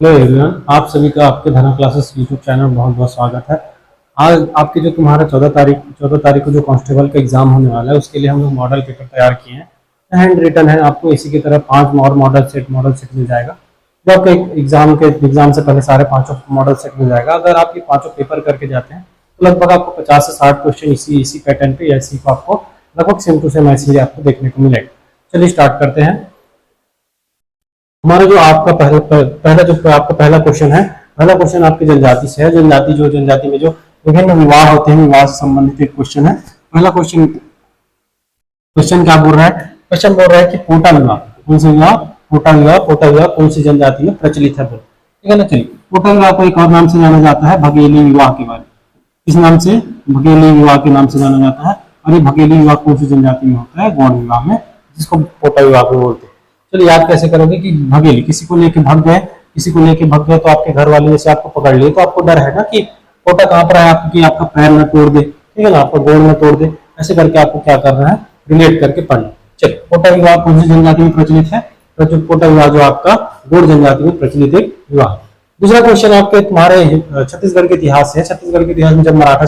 Hello everyone, आप सभी का आपके धना क्लासेस यूट्यूब चैनल में बहुत बहुत स्वागत है। आज आपके जो तुम्हारा 14 तारीख को जो कांस्टेबल का एग्जाम होने वाला है उसके लिए हम लोग मॉडल पेपर तैयार किए हैं। हैंड रिटन है, आपको इसी की तरह 5 और मॉडल सेट मिल जाएगा। जो आपके एग्जाम से पहले सारे पांचों मॉडल सेट मिल जाएगा। अगर आप ये पांचों पेपर करके जाते हैं तो लगभग आपको 50 से 60 क्वेश्चन इसी पैटर्न पे या इसी को आपको लगभग सेम टू सेम ऐसे ही आपको देखने को मिलेगा। चलिए स्टार्ट करते हैं। हमारा जो आपका पहला क्वेश्चन है। पहला क्वेश्चन आपकी जनजाति से है। जनजाति में जो विभिन्न विवाह होते हैं, विवाह से संबंधित एक क्वेश्चन है। पहला क्वेश्चन क्वेश्चन क्या बोल रहा है? क्वेश्चन बोल रहा है कि पोटा विवाह कौन सा विवाह? पोटा विवाह कौन सी जनजाति में प्रचलित है? ठीक है ना। चलिए, पोटा विवाह को एक और नाम से जाना जाता है भगेली विवाह के बारे में। इस नाम से भगेली विवाह के नाम से जाना जाता है। और ये भगेली विवाह कौन सी जनजाति में होता है? गौड़ विवाह में, जिसको पोटा विवाह भी बोलते हैं। चलिए, याद कैसे करोगे कि भगेली किसी को लेके भाग गए, तो आपके घर वाले जैसे आपको पकड़ लिए तो आपको डर है ना कि पोटा कहाँ पर है आपकी, आपका पैर न तोड़ दे, ठीक है ना, आपका गोड़ न तोड़ दे। ऐसे करके आपको क्या करना है, रिलेट करके पढ़ना। चलिए, पोटा विवाह कौन सी जनजाति में प्रचलित है? तो जो पोटा विवाह जो आपका गोड़ जनजाति में प्रचलित एक विवाह। दूसरा क्वेश्चन आपके तुम्हारे छत्तीसगढ़ के इतिहास से। छत्तीसगढ़ के इतिहास में जब मराठा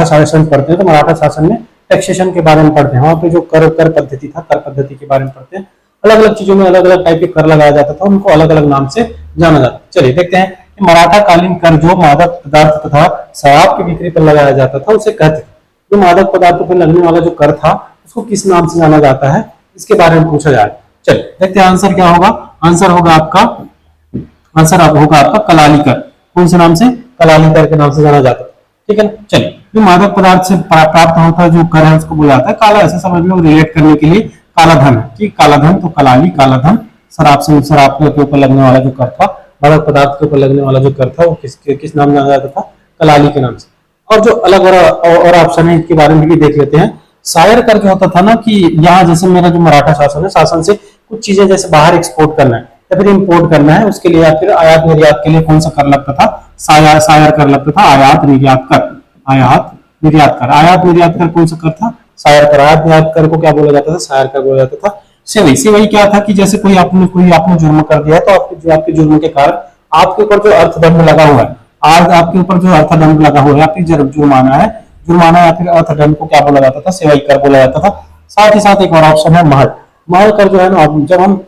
शासन पढ़ते हैं तो मराठा शासन में टैक्सेशन के बारे में पढ़ते हैं। वहां पे जो कर पद्धति था, कर पद्धति के बारे में पढ़ते हैं। अलग अलग चीजों में अलग अलग टाइप के कर लगाया जाता था, उनको अलग अलग नाम से जाना जाता है। चलिए देखते हैं कि मराठा कालीन कर जो मादक पदार्थ तथा शराब की बिक्री पर लगाया जाता था उसे कहते थे। जो मादक पदार्थों पर लगने वाला जो कर था उसको किस नाम से जाना जाता है, इसके बारे में पूछा जाए। चलिए देखते हैं आंसर क्या होगा। आंसर होगा आपका कलाली कर। कौन से नाम से? कलाली कर के नाम से जाना जाता है, ठीक है ना। चलिए, जो मादक पदार्थ से प्राप्त होता है जो कर है उसको बोला जाता है काला। ऐसे समझ लो, रिलेट करने के लिए काला धन है, ठीक। काला धन तो कलाली, काला धन। शराब के ऊपर लगने वाला जो कर था, मादक पदार्थ के ऊपर लगने वाला जो कर था वो किस नाम जाना जाता था? कलाली के नाम से। और जो अलग और ऑप्शन है इसके बारे में भी देख लेते हैं। शायर कर जो होता था ना कि यहाँ जैसे मेरा जो मराठा शासन है, शासन से कुछ चीजें जैसे बाहर एक्सपोर्ट करना है या फिर इम्पोर्ट करना है, उसके लिए या फिर आयात निर्यात के लिए कौन सा कर लगता था? शायर कर लगता था। आयात निर्यात कर कौन सा कर था? शायर कर। आयात निर्यात कर को क्या बोला जाता था? शायर कर बोला जाता था। सेवई क्या था कि जैसे कोई आपने जुर्म कर दिया है तो आपके जुर्म के कारण आपके ऊपर जो अर्थदंड लगा हुआ है, आज आपके ऊपर जो अर्थदंड लगा हुआ है, आपकी जुर्माना या फिर अर्थदंड को क्या बोला जाता था? सेवई कर बोला जाता था। साथ ही साथ एक और ऑप्शन है महल कर जो है ना। जब हम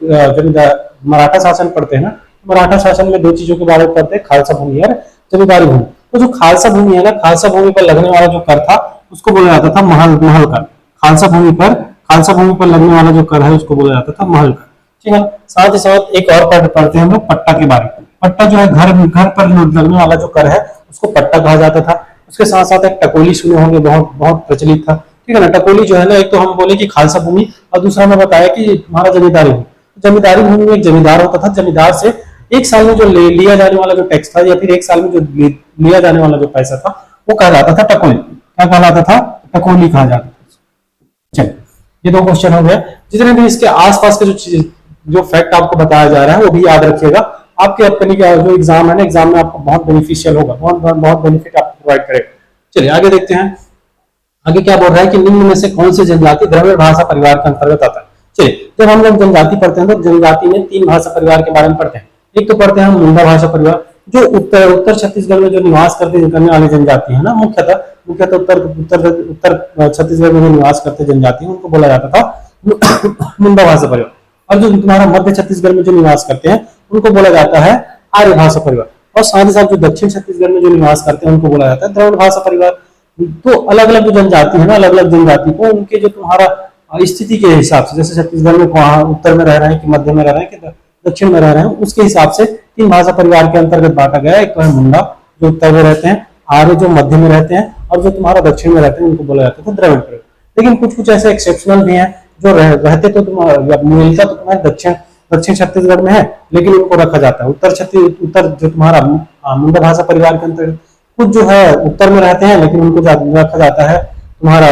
मराठा शासन पढ़ते हैं ना, मराठा शासन में दो चीजों के बारे में पढ़ते हैं, खालसा भूमि और जमींदारी भूमि। तो जो खालसा भूमि है ना, खालसा भूमि पर लगने वाला जो कर था उसको बोला जाता था महल कर। खालसा भूमि पर लगने वाला जो कर है उसको बोला जाता था महल कर, ठीक है। साथ ही साथ एक और पढ़ते हैं हम लोग पट्टा के बारे में। पट्टा जो है घर पर लगने वाला जो कर है उसको पट्टा कहा जाता था। उसके साथ साथ एक टकोली सुने होंगे, बहुत बहुत प्रचलित था, ठीक है ना। टकोली जो है ना, एक तो हम बोले कि खालसा भूमि और दूसरा मैं बताया कि हमारा जमींदारी भूमि। जमींदारी भूमि में एक जमींदार होता था। जमींदार से एक साल में जो लिया जाने वाला जो टैक्स था या फिर एक साल में जो लिया जाने वाला जो पैसा था वो कहलाता था टकोली। क्या कहलाता था? टकोली कहा जाता था। चलिए, ये दो क्वेश्चन हो गए। जितने भी इसके आसपास के जो फैक्ट आपको बताया जा रहा है वो भी याद रखिएगा। आपके अपकमिंग जो एग्जाम है ना, एग्जाम में आपको बहुत बेनिफिशियल होगा, बहुत बेनिफिट आपको प्रोवाइड करेगा। चलिए आगे देखते हैं। आगे क्या बोल रहा है कि निम्न में से कौन सी जनजाति द्रविड़ भाषा परिवार के अंतर्गत आता है? चलिए, जब हम लोग जनजाति पढ़ते हैं तो जनजाति में 3 भाषा परिवार के बारे में पढ़ते हैं। एक तो पढ़ते हैं हम मुंडा भाषा परिवार, जो उत्तर छत्तीसगढ़ में जो निवास करने वाली जनजाति है ना, मुख्यतः उत्तर छत्तीसगढ़ में जो निवास करते जनजाति है उनको बोला जाता था मुंडा भाषा परिवार। और जो तुम्हारा मध्य छत्तीसगढ़ में जो निवास करते हैं उनको बोला जाता है आर्य भाषा परिवार। और साथ ही साथ जो दक्षिण छत्तीसगढ़ में जो निवास करते हैं उनको बोला जाता है द्रविड़ भाषा परिवार। तो अलग अलग जो जनजाति है ना, अलग अलग जनजाति को उनके जो तुम्हारा स्थिति के हिसाब से, जैसे छत्तीसगढ़ में वहां उत्तर में रह रहे हैं कि मध्य में रह रहे हैं कि दक्षिण में रह रहे हैं, उसके हिसाब से 3 भाषा परिवार के अंतर्गत बांटा गया है। एक तो है मुंडा जो उत्तर में रहते हैं, आर्य जो मध्य में रहते हैं, और जो तुम्हारा दक्षिण में रहते हैं उनको बोला जाता था द्रविड़ परिवार। लेकिन कुछ ऐसे एक्सेप्शनल भी हैं जो रहते तो मूलतः तो तुम्हारे दक्षिण छत्तीसगढ़ में है, लेकिन उनको रखा जाता है उत्तर जो तुम्हारा मुंडा भाषा परिवार के अंतर्गत। कुछ जो है उत्तर में रहते हैं लेकिन उनको रखा जाता है तुम्हारा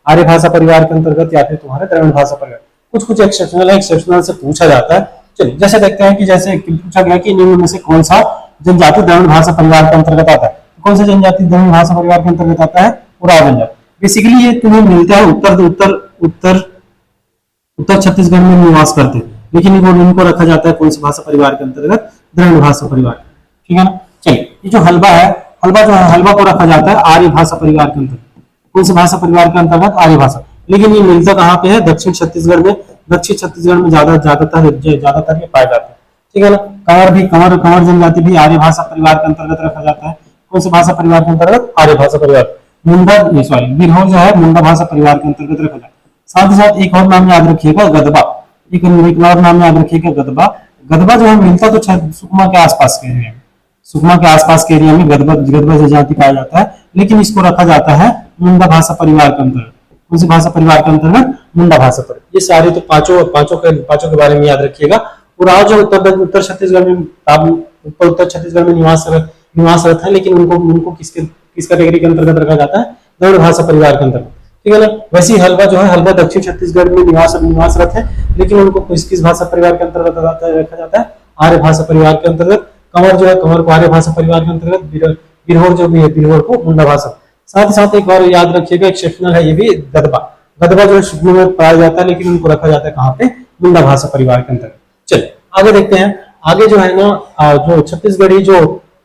आर्य भाषा परिवार के अंतर्गत या फिर तुम्हारे द्रविड़ भाषा परिवार। कुछ एक्सेप्शनल से पूछा जाता है। चलिए जैसे देखते हैं कि जैसे पूछा गया कि निम्न में से कौन सा जनजाति द्रविड़ भाषा परिवार के अंतर्गत आता है? कौन सा जनजाति द्रविड़ भाषा परिवार के अंतर्गत आता है? उराव जनजाति। बेसिकली ये तुम्हें मिलता है उत्तर छत्तीसगढ़ में निवास करते हैं, लेकिन इनको रखा जाता है कौन सी भाषा परिवार के अंतर्गत? द्रविड़ भाषा परिवार। ठीक है ना। चलिए, ये जो हलवा है, हलवा जो है, हलवा को रखा जाता है आर्य भाषा परिवार के अंतर्गत। कौन सी भाषा परिवार के अंतर्गत? आर्य भाषा। लेकिन ये मिलता कहाँ पे है? दक्षिण छत्तीसगढ़ में। दक्षिण छत्तीसगढ़ में ज्यादातर ये पाया जाता है। ठीक है ना। कंवर जनजाति भी आर्य भाषा परिवार के अंतर्गत रखा जाता है। कौन सी भाषा परिवार के अंतर्गत? आर्य भाषा परिवार। बिरहोर जो है मुंडा भाषा परिवार के अंतर्गत रखा जाता है। साथ ही साथ एक और नाम याद रखिएगा, गदबा। एक और नाम याद रखिएगा, गदबा। गदबा जो है मिलता तो सुकमा के आसपास के एरिया में, सुकमा के आसपास के एरिया में गदबा जनजाति पाया जाता है, लेकिन इसको रखा जाता है मुंडा भाषा परिवार के अंतर्गत। कौन सी भाषा परिवार के अंतर्गत? मुंडा भाषा परिवार। ये सारे तो पांचों के बारे में याद रखिएगा। और आज जो उत्तर छत्तीसगढ़ में उत्तर छत्तीसगढ़ में निवासरत है, लेकिन उनको किस कैटेगरी के अंतर्गत रखा जाता है? द्रविड़ भाषा परिवार के अंतर्गत। ठीक है ना। वैसे हलवा जो है, हलवा दक्षिण छत्तीसगढ़ में निवासरत है, लेकिन उनको किस भाषा परिवार के अंतर्गत रखा जाता है? आर्य भाषा परिवार के अंतर्गत। कंवर जो है, कंवर को आर्य भाषा परिवार के अंतर्गत। बिरहोर जो भी है, बिरहोर को मुंडा भाषा। साथ ही साथ एक और याद रखिएगा, एक्सेप्शनल है ये भी, गदबा। गदबा जो है सुकमा में पाया जाता है, लेकिन उनको रखा जाता है कहाँ पे? मुंडा भाषा परिवार के अंतर्गत। चलिए आगे देखते हैं। आगे जो है ना, जो छत्तीसगढ़ी जो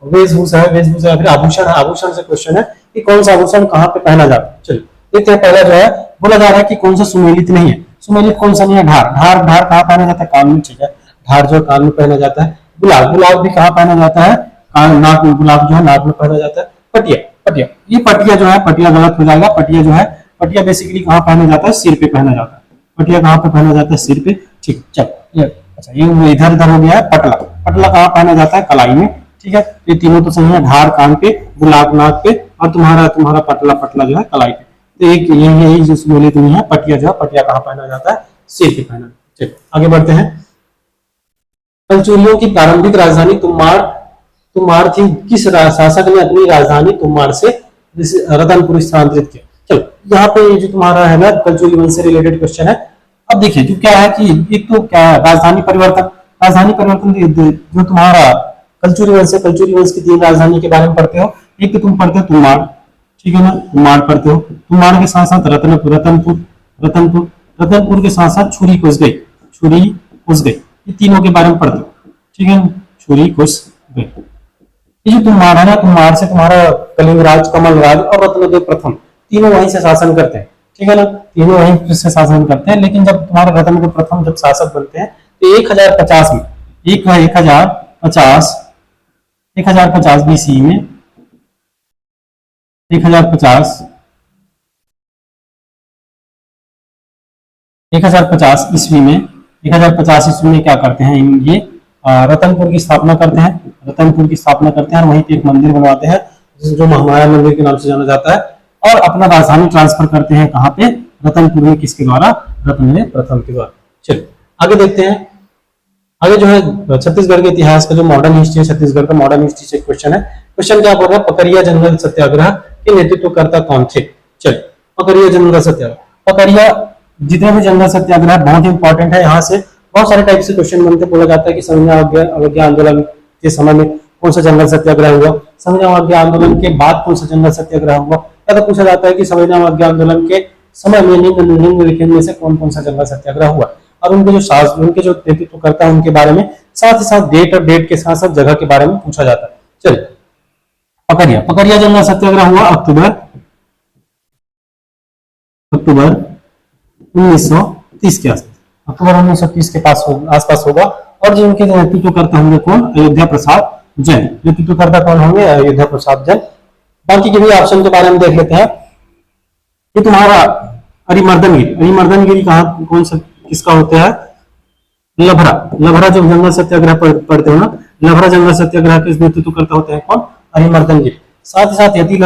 वेशभूषा है, फिर आभूषण है। आभूषण से क्वेश्चन है कि कौन सा आभूषण कहाँ पे पहना जाता है। चलिए देखते हैं। पहला जो है, बोला जा रहा है कि कौन सा सुमेलित नहीं है। सुमेलित कौन सा नहीं है? ढार कहाँ पहना जाता है? कान में। ठीक है, ढार जो कान में पहना जाता है। गुलाब भी कहाँ पहना जाता है? नाक में। गुलाब जो है नाक में पहना जाता है। पटिया, ये पटिया जो है, पटिया गलत हो जाएगा। पटिया जो है, पटिया बेसिकली कहाँ पहना जाता है? सिर पे पहना जाता है। पटिया कहाँ पे पहना जाता है? सिर पे। ठीक, चल अच्छा, ये इधर हो गया है। पटला कहाँ पहना जाता है? कलाई में। ठीक है, ये तीनों तो सही है। ढार कान पे, गुलाब नाक पे, और तुम्हारा पटला जो है कलाई पे। तो एक यही जो सुमेलित नहीं है। पटिया जो है, पटिया कहाँ पहना जाता है? सिर पे पहना। ठीक, आगे बढ़ते हैं। कलचुरियों की प्रारंभिक राजधानी तुम्मार थी। किस शासक ने अपनी राजधानी तुम्मार से रतनपुर स्थानांतरित किया? चलो यहाँ पे जो तुम्हारा है ना, कलचुरी वंश से रिलेटेड क्वेश्चन है। अब देखिए जो क्या है कि एक तो क्या है, राजधानी परिवर्तन जो तुम्हारा कलचुरी वंश की 3 राजधानी के बारे में पढ़ते हो। एक तो तुम पढ़ते हो तुम्मार। ठीक है ना, तुम्हार पढ़ते हो। तुम्हार के साथ साथ रतनपुर के साथ साथ छुरी कुछ गई, ये तीनों के बारे में पढ़ते हो। ठीक है, छुरी कुछ गई। ये जो तुम्हारा है ना, तुम्हार से तुम्हारा कलिंगराज, कमलराज और रत्नदेव प्रथम तीनों वहीं से शासन करते हैं। ठीक है ना, तीनों वहीं से शासन करते हैं। लेकिन जब तुम्हारा रत्नदेव प्रथम जब शासक बनते हैं तो 1050 में 1050 बीसी में 1050 ईस्वी में 1050 ईस्वी में क्या करते हैं ये? रतनपुर की स्थापना करते हैं। और वहीं पे एक मंदिर बनवाते हैं जो महामाया मंदिर के नाम से जाना जाता है। और अपना राजधानी ट्रांसफर करते हैं कहाँ पे? रतनपुर में। किसके द्वारा? रत्नदेव प्रथम के द्वारा। चलिए आगे देखते हैं। आगे जो है छत्तीसगढ़ के इतिहास का जो मॉडर्न हिस्ट्री है, छत्तीसगढ़ का मॉडर्न हिस्ट्री से क्वेश्चन है। क्वेश्चन क्या बोल रहा है? पकरिया जंगल सत्याग्रह के नेतृत्वकर्ता कौन थे? चलिए, पकरिया जंगल सत्याग्रह। पकरिया जितने भी जंगल सत्याग्रह बहुत ही इंपॉर्टेंट है। यहाँ से बहुत सारे टाइप से क्वेश्चन बनते। बोला जाता है कि संविधान अवज्ञा आंदोलन के समय में कौन सा जंगल सत्याग्रह हुआ? संविधान अवज्ञा आंदोलन के बाद कौन सा जंगल सत्याग्रह हुआ? या तो पूछा जाता है कि संविधान अवज्ञा आंदोलन के समय में निम्नलिखित में से कौन सा जंगल सत्याग्रह हुआ? और उनके जो नेतृत्वकर्ता है उनके बारे में, साथ ही साथ डेट के साथ साथ जगह के बारे में पूछा जाता है। चलिए, पकरिया जंगल सत्याग्रह हुआ अक्टूबर 1930 के आसपास। अक्टूबर 1930 के आसपास होगा। और जो उनके नेतृत्वकर्ता होंगे कौन? अयोध्या प्रसाद जैन। नेतृत्वकर्ता कौन होंगे? अयोध्या प्रसाद जैन। बाकी के भी ऑप्शन के बारे में देख लेते हैं। ये तुम्हारा अरिमर्दनगिरी कौन सा किसका होता है? लभरा जो जंगल सत्याग्रह पढ़ते हो ना, लभरा जंगल सत्याग्रह के नेतृत्वकर्ता होते हैं कौन? अरिमर्दनगिरी। साथ ही साथ यति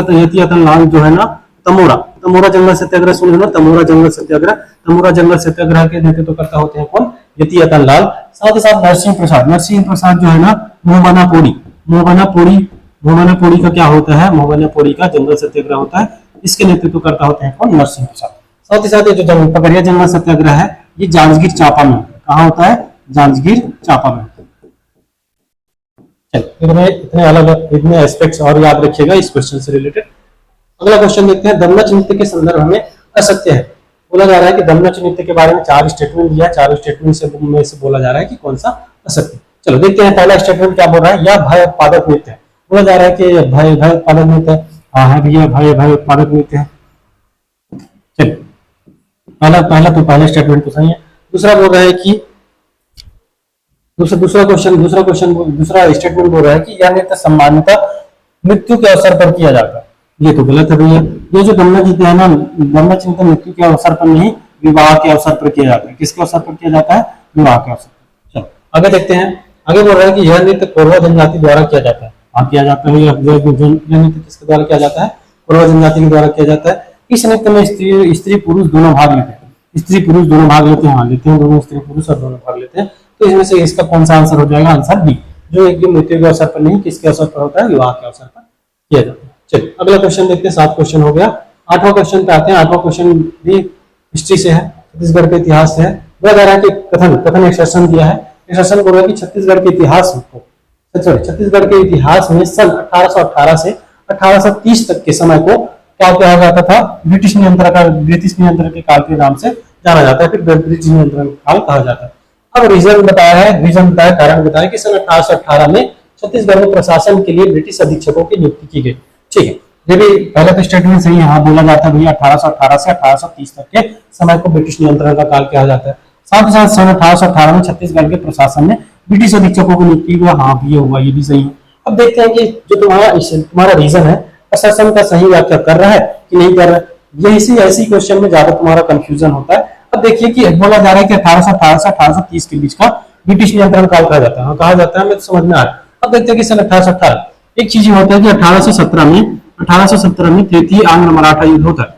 लाल जो है ना, तमोरा जंगल सत्याग्रह सुने ना, तमोरा जंगल सत्याग्रह के नेतृत्वकर्ता होते हैं कौन? यति लाल। साथ ही साथ नरसिंह प्रसाद जो है ना, मोहबाना पोड़ी का क्या होता है? मोहबाना पोड़ी का जंगल सत्याग्रह होता है। इसके नेतृत्वकर्ता होते हैं कौन? नरसिंह प्रसाद। साथ ही साथ ये जो पकरिया जंगल सत्याग्रह है ये जांजगीर चांपा में कहाँ होता है? जांजगीर चांपा में। इतने एस्पेक्ट्स और याद रखिएगा इस क्वेश्चन से रिलेटेड। अगला क्वेश्चन देखते हैं। दमनच नृत्य के संदर्भ में असत्य है। बोला जा रहा है कि दमनच नृत्य के बारे में 4 स्टेटमेंट दिया है। 4 स्टेटमेंट से बोला जा रहा है कि कौन सा असत्य। चलो देखते हैं पहला स्टेटमेंट क्या बोल रहा है, यह भय उत्पादक नृत्य है। बोला जा रहा है कि भय भय उत्पादक नृत्य है। हाँ है भैया, भय भय उत्पादक नृत्य है। चलिए पहला पहला तो पहला स्टेटमेंट तो सही है। दूसरा बोल रहा है कि दूसरा स्टेटमेंट बोल रहा है कि यह नृत्य सामान्यतः मृत्यु के अवसर पर किया जाता है। ये तो गलत है भैया। ये जो गन्ना चिंतन है ना, गन्ना चिंतन मृत्यु के अवसर पर नहीं, विवाह के अवसर पर किया जाता है। किसके अवसर पर किया जाता है? विवाह के अवसर पर। चलो आगे देखते हैं। आगे बोल रहा है कि यह नृत्य कोरवा जनजाति द्वारा किया जाता है। हाँ किया जाता है। यह नृत्य किसके द्वारा किया जाता है? कोरवा जनजाति के द्वारा किया जाता है। इस नृत्य में स्त्री पुरुष दोनों भाग लेते हैं। स्त्री पुरुष दोनों भाग लेते हैं। हाँ लेते हैं, दोनों स्त्री पुरुष और दोनों भाग लेते हैं। तो इसमें से इसका कौन सा आंसर हो जाएगा? आंसर बी, जो एकदम मृत्यु के अवसर पर नहीं, किसके अवसर पर होता है? विवाह के अवसर पर किया जाता है। चलिए अगला क्वेश्चन देखते हैं। 7 क्वेश्चन हो गया। 8वां क्वेश्चन पे आते हैं। 8वां क्वेश्चन भी हिस्ट्री से है, छत्तीसगढ़ के इतिहास से है। बोला जा रहा है कि कथन एक सेशन दिया है। इस सेशन बोल रहा है कि छत्तीसगढ़ के इतिहास में सन 1818 से 1830 तक के समय को क्या कहा जाता था? ब्रिटिश नियंत्रण के काल के नाम से जाना जाता है। फिर ब्रिटिश नियंत्रण काल कहा जाता है। अब रीजन बताया, कारण बताया कि सन 1818 में छत्तीसगढ़ में प्रशासन के लिए ब्रिटिश अधीक्षकों की नियुक्ति की गई। ठीक है, ये भी पहला तो स्टेटमेंट सही है। हाँ बोला जाता है भैया 1818 से 1830 तक के समय को ब्रिटिश नियंत्रण का काल कहा जाता है। साथ ही साथ सन 1818 में छत्तीसगढ़ के प्रशासन में ब्रिटिश अधीक्षकों को नियुक्ति हुआ। हाँ भी हुआ, ये भी सही है। अब देखते हैं कि जो तुम्हारा रीजन है प्रशासन का सही व्याख्या कर रहा है कि नहीं कर रहा है। ये ऐसी क्वेश्चन में ज्यादा तुम्हारा कंफ्यूजन होता है। अब देखिए कि बोला जा रहा है कि 1818 से 1830 के बीच का ब्रिटिश नियंत्रण काल कहा जाता है। हाँ कहा जाता है, हमें समझ में आ रहा है। अब देखते हैं कि सन 1818 एक चीज होता है कि 1817 में तृतीय आंग्ल मराठा युद्ध होता है।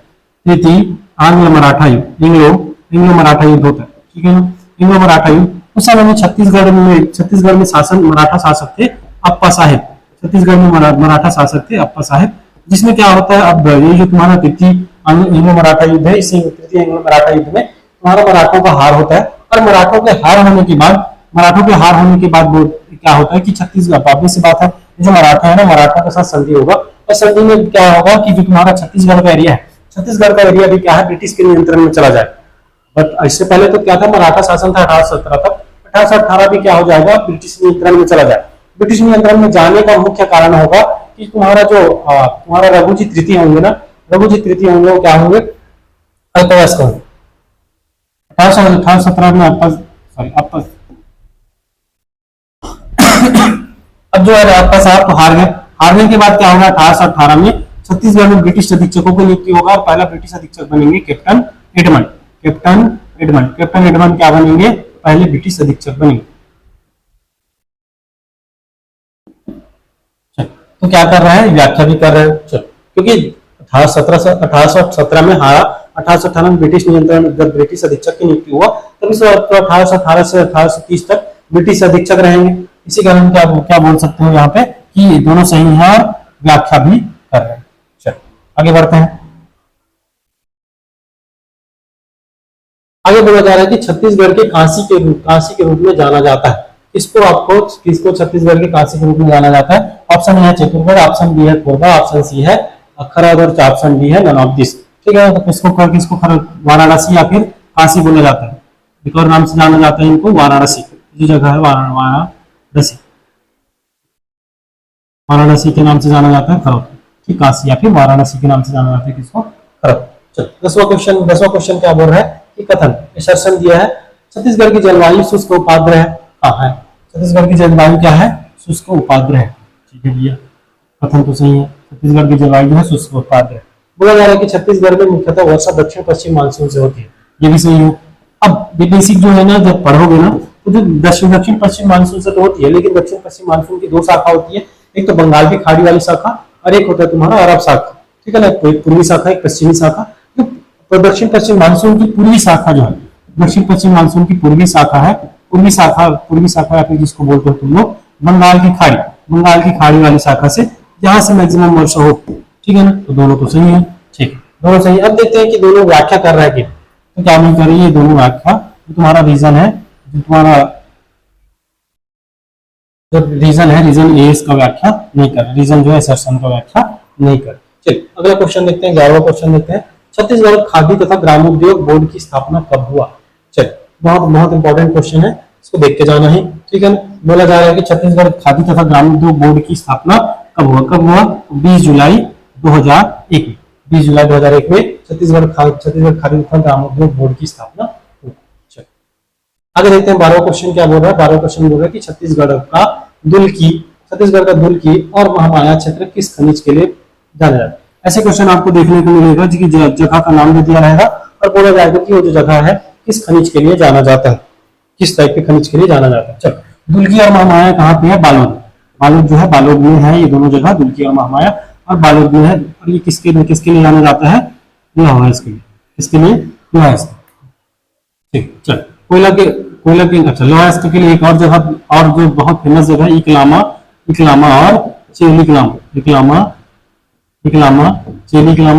तृतीय आंग्ल मराठा युद्ध, इंग्लो मराठा युद्ध होता है। ठीक है ना, इंग्लो मराठा युद्ध। उस समय में छत्तीसगढ़ में मराठा शासक थे अप्पा साहेब। छत्तीसगढ़ में मराठा शासक थे अप्पा साहेब। जिसमें क्या होता है, अब ये जो तुम्हारा तृतीय एंग्लो मराठा युद्ध है, इसी तृतीय एंग्लो मराठा युद्ध में तुम्हारा मराठों का हार होता है। और मराठों के हार होने के बाद क्या होता है कि छत्तीसगढ़, ऑब्वियस सी बात है, जो मराठा है ना, मराठा के साथ संधि होगा। और संधि में क्या होगा कि जो तुम्हारा छत्तीसगढ़ का एरिया है, छत्तीसगढ़ का एरिया भी क्या है, ब्रिटिश के नियंत्रण में चला जाए। बट इससे पहले तो क्या था, मराठा शासन था 1817 तक। 1818 भी क्या हो जाएगा, ब्रिटिश नियंत्रण में चला जाए। ब्रिटिश नियंत्रण में जाने का मुख्य कारण होगा कि तुम्हारा रघुजी तृतीय होंगे ना, रघुजी तृतीय होंगे, वो क्या होंगे, अल्पवयस्क होंगे। 1817 में अब जो है अप्पा साहब तो हार गए। हारने के बाद क्या होगा, 1818 में छत्तीसगढ़ में ब्रिटिश अधीक्षकों की नियुक्ति होगा। और पहला ब्रिटिश अधीक्षक बनेंगे कैप्टन एडमंड। कैप्टन एडमंड क्या बनेंगे, पहले ब्रिटिश अधीक्षक बनेंगे। तो क्या कर रहा है, व्याख्या भी कर रहे हैं। चलो, क्योंकि 1817 में हारा, 1818 में ब्रिटिश नियंत्रण, जब ब्रिटिश अधीक्षक की नियुक्ति हुआ, तभी 1818 से 1830 तक ब्रिटिश अधीक्षक रहेंगे। इसी कारण क्या बोल सकते हो यहाँ पे कि दोनों सही है और व्याख्या भी कर रहे हैं। चलो आगे बढ़ते हैं। आगे बोला जा रहा है कि छत्तीसगढ़ के काशी के रूप में जाना जाता है। किसको छत्तीसगढ़ के काशी के रूप में जाना जाता है? ऑप्शन ए है चतुरगढ़, ऑप्शन बी है कोरबा, ऑप्शन सी है खरड़ और ऑप्शन डी है नन ऑफ दिस। ठीक है, तो किसको वाराणसी या फिर काशी बोला जाता है? एक और नाम से जाना जाता है इनको, वाराणसी। जो जगह है वाराणसी के नाम से जाना जाता है खरड़। ठीक, काशी या फिर वाराणसी के नाम से जाना जाता है किसको, खरड़। चलो 10वां क्वेश्चन क्या बोल रहा है कि कथन सेशन दिया है, छत्तीसगढ़ की जलवायु शुष्क उपाद्र है। हाँ है, छत्तीसगढ़ की जलवायु क्या है, शुष्क उपाद्र है। ठीक है भैया, कथन तो सही है, छत्तीसगढ़ की जलवायु है शुष्क उपाद्र है। बोला जा रहा है कि छत्तीसगढ़ में मुख्यतः वर्षा दक्षिण पश्चिम मानसून से होती है। ये भी सही है। अब बेसिक जो है ना, जब पढ़ोगे ना, तो जो दक्षिण पश्चिम मानसून से तो होती है, लेकिन दक्षिण पश्चिम मानसून की 2 शाखा होती है। एक तो बंगाल की खाड़ी वाली शाखा और एक होता है तुम्हारा अरब शाखा। ठीक है ना, एक पूर्वी शाखा, एक पश्चिमी शाखा। तो दक्षिण पश्चिम मानसून की पूर्वी शाखा जो है, दक्षिण पश्चिम मानसून की पूर्वी शाखा है, पूर्वी शाखा या फिर जिसको बोलते हो तुम लोग बंगाल की खाड़ी वाली शाखा से, जहां से मैक्सिमम वर्षा हो। ठीक है ना, तो दोनों तो सही है। ठीक है, दोनों सही। अब देखते हैं कि दोनों व्याख्या कर रहा है कि तो क्या नहीं कर रही है दोनों व्याख्या। जो तुम्हारा रीजन है, रीजन ए इसका व्याख्या नहीं कर, रीजन जो है असर्शन का व्याख्या नहीं कर। चलिए अगला क्वेश्चन देखते हैं, 11वां क्वेश्चन देखते हैं। छत्तीसगढ़ खादी तथा ग्रामोद्योग बोर्ड की स्थापना कब हुआ? चलिए बहुत इंपॉर्टेंट क्वेश्चन है, इसको देख के जाना है। ठीक है ना। बोला जा रहा है कि छत्तीसगढ़ खादी तथा ग्रामीण उद्योग बोर्ड की स्थापना कब हुआ 20 जुलाई 2001 में। 20 जुलाई 2001 में छत्तीसगढ़ खादी तथा ग्रामोद्योग बोर्ड की स्थापना हुई। चलिए आगे देखते हैं 12वां क्वेश्चन क्या बोल रहा है। 12वां क्वेश्चन बोल रहा है कि छत्तीसगढ़ का दुल्की और महामाया क्षेत्र किस खनिज के लिए जाना जाता है। ऐसे क्वेश्चन आपको देखने को मिलेगा कि जगह का नाम भी दिया रहेगा और बोला जाएगा कि वो जो जगह है किस खनिज के लिए जाना जाता है, किस टाइप के खनिज के लिए जाना जाता है। चलो दुल्की और महामाया कहाँ पे है? बालोद। बालोद जो है बालोद में है ये दोनों जगह, दुल्की और महामाया, और बालोद में है। और ये किसके लिए जाना जाता है? लोहा इसके लिए, किसके लिए? लोहा। ठीक चल कोयला के अच्छा लोहा के लिए एक और जगह और जो बहुत फेमस जगह है इकलामा और चेलीकलामा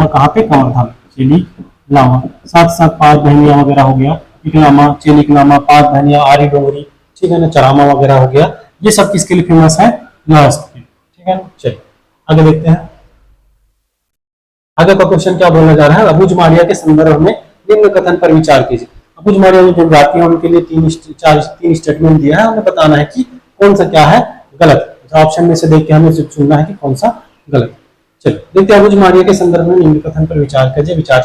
कहाँ पे? कवर्धा में चेलीकलामा। साथ साथ पांच बहनिया वगैरह हो गया, इकलामा, चेलीकलामा, पांच बहनिया, आरी डोंगरी, ठीक है ना, चरामा वगैरह हो गया। ये सब किसके लिए फेमस है? लोहा के लिए, ठीक है ना। चलिए आगे देखते हैं। आगे का क्वेश्चन क्या बोलने जा रहा है? अबुझमाड़िया के संदर्भ में निम्न कथन पर विचार कीजिए। अबुझमाड़िया में जो जाति है उनके लिए तीन स्टेटमेंट दिया है, हमें बताना है कि कौन सा क्या है गलत। ऑप्शन में से देख के हमें चुनना है कि कौन सा गलत। चलिए देखते हैं अबुझमाड़िया के संदर्भ में निम्न कथन पर विचार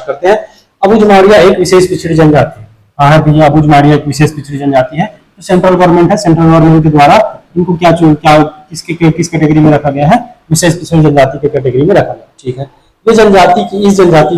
करते हैं। अबुझमाड़िया एक विशेष पिछड़ी जनजाति है। हाँ है भैया, अबुझमाड़िया एक विशेष पिछड़ी जनजाति है। तो सेंट्रल गवर्नमेंट है, सेंट्रल गवर्नमेंट के द्वारा इनको क्या किस कैटेगरी में रखा गया है? विशेष पिछड़ी जनजाति के कैटेगरी में रखा गया, ठीक है। इस जनजाति के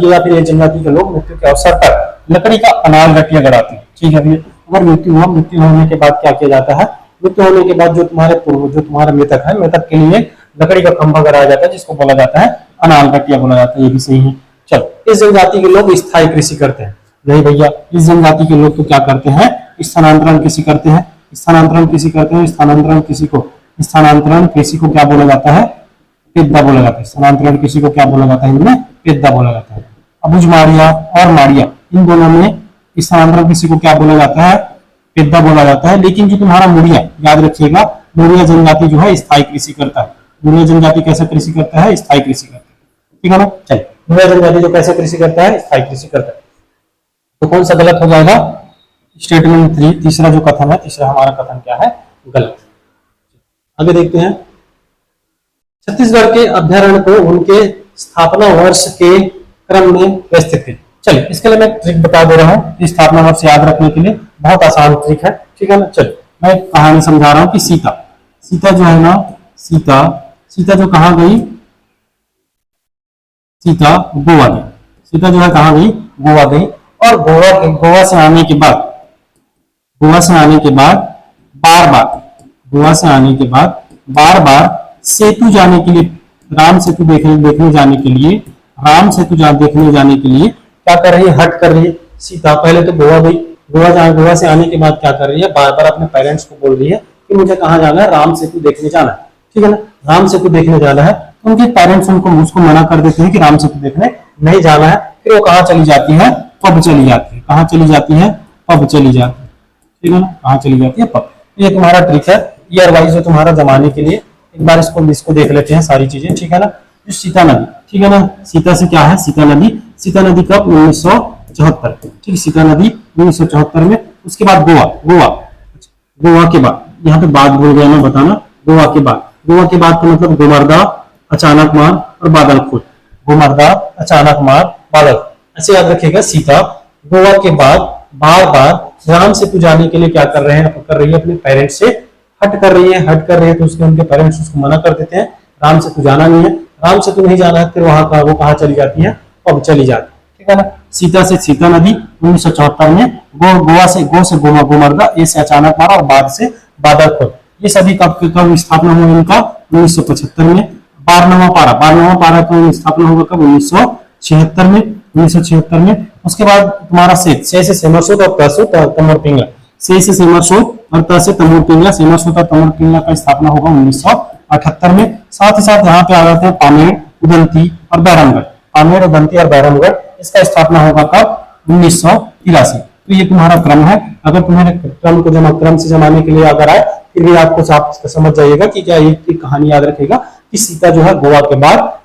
या फिर जनजाति के लोग मृत्यु के अवसर पर लकड़ी का अनाल गठिया गड़ाते हैं, ठीक है भैया। अगर मृत्यु होने के बाद क्या किया जाता है? मृत्यु होने के बाद जो तुम्हारा मृतक है, मृतक के लिए लकड़ी का खंभा गड़ाया जाता है, जिसको बोला जाता है अनाल गठिया बोला जाता है। ये भी सही है। चलो इस जनजाति के लोग स्थायी कृषि करते हैं। नहीं भैया, इस जनजाति के लोग तो क्या करते हैं? स्थानांतरण कृषि करते हैं। स्थानांतरण कृषि को क्या बोला जाता है? पेद्दा बोला जाता है। स्थानांतरण कृषि को क्या बोला जाता है? इनमें पेद्दा बोला जाता है। अबुझमाड़िया और माड़िया इन दोनों में स्थानांतरण कृषि को क्या बोला जाता है? पेद्दा बोला जाता है। लेकिन जो तुम्हारा मुड़िया, याद रखिएगा, मुड़िया जनजाति जो है स्थायी कृषि करता है। मुड़िया जनजाति कैसे कृषि करता है? स्थायी कृषि करता है, ठीक है ना। चलिए मुड़िया जनजाति जो कैसे कृषि करता है? स्थायी कृषि करता है। तो कौन सा गलत हो जाएगा? स्टेटमेंट 3, तीसरा जो कथन है, तीसरा हमारा कथन क्या है? गलत। आगे देखते हैं। छत्तीसगढ़ के अभ्यारण्य को उनके स्थापना वर्ष के क्रम में व्यवस्थित है। चलिए इसके लिए मैं ट्रिक बता दे रहा हूँ, स्थापना वर्ष याद रखने के लिए बहुत आसान ट्रिक है, ठीक है ना। चलिए मैं कहानी समझा रहा हूँ कि सीता जो है ना, सीता जो कहाँ गई? सीता गोवा गई। सीता जो है कहाँ गई? गोवा गई। और गोवा से आने के बाद बार बार सेतु जाने के लिए, राम सेतु देखने जाने के लिए क्या कर रही है? हट कर रही है। सीता पहले तो गोवा गई, गोवा से आने के बाद क्या कर रही है? बार बार अपने पेरेंट्स को बोल रही है कि मुझे कहाँ जाना है? राम सेतु देखने जाना है, ठीक है ना। राम सेतु देखने जाना है। तो उनके पेरेंट्स उसको मना कर देते हैं कि राम सेतु देखने नहीं जाना है। फिर वो कहाँ चली जाती है? पब चली जाती है। कहाँ चली जाती है? पब चली जाती है, ठीक है ना। कहाँ चली जाती है? पब। ये तुम्हारा ट्रिक है, ईयर वाइज जो तुम्हारा जमाने के लिए। एक बार इसको देख लेते हैं सारी चीजें, ठीक है ना। जो सीता नदी, ठीक है ना, सीता से क्या है? सीता नदी कब? 1974, ठीक है। सीता नदी 1974 में। उसके बाद गोवा के बाद, यहाँ पे बात बोल गया मैं बताना। गोवा के बाद का मतलब गोमर्दा, अचानक मार और बादलखोर। गोमर्दा, अचानक मार, बादल, ऐसे याद रखिएगा। सीता गोवा के बाद बार बार राम सेतु जाने के लिए क्या कर रही है? अपने पेरेंट्स से हट कर रही है। तो उनके पेरेंट्स उसको मना कर देते हैं, राम सेतु जाना नहीं है। राम सेतु नहीं जाना है, फिर वो कहाँ चली जाती है? पब चली जाती है, ठीक है ना। सीता से सीता नदी 1974 में, गो से गोमर्दा, ए से अचानक मारा और बाद से बादलखोर। ये सभी कब स्थापना हुआ इनका? 1975 में। 12वां पारा का स्थापना होगा कब? 1976 में। उसके बाद तुम्हारा से सेमरसूत और तमोर पिंगला, से सेमरसूत और त से तमोर पिंगला, सेमरसूत और तमोर पिंगला का स्थापना होगा 1978 में। साथ ही साथ यहाँ पे आ जाते हैं पामेड़, उदंती और बैरमगढ़। इसका स्थापना होगा कब? 1983। तो ये तुम्हारा क्रम है। अगर तुम्हारे क्रम से जमाने के लिए अगर आए, फिर भी आपको समझ जाइएगा कि क्या एक कहानी याद रखेगा कि सीता जो है गोवा के बाद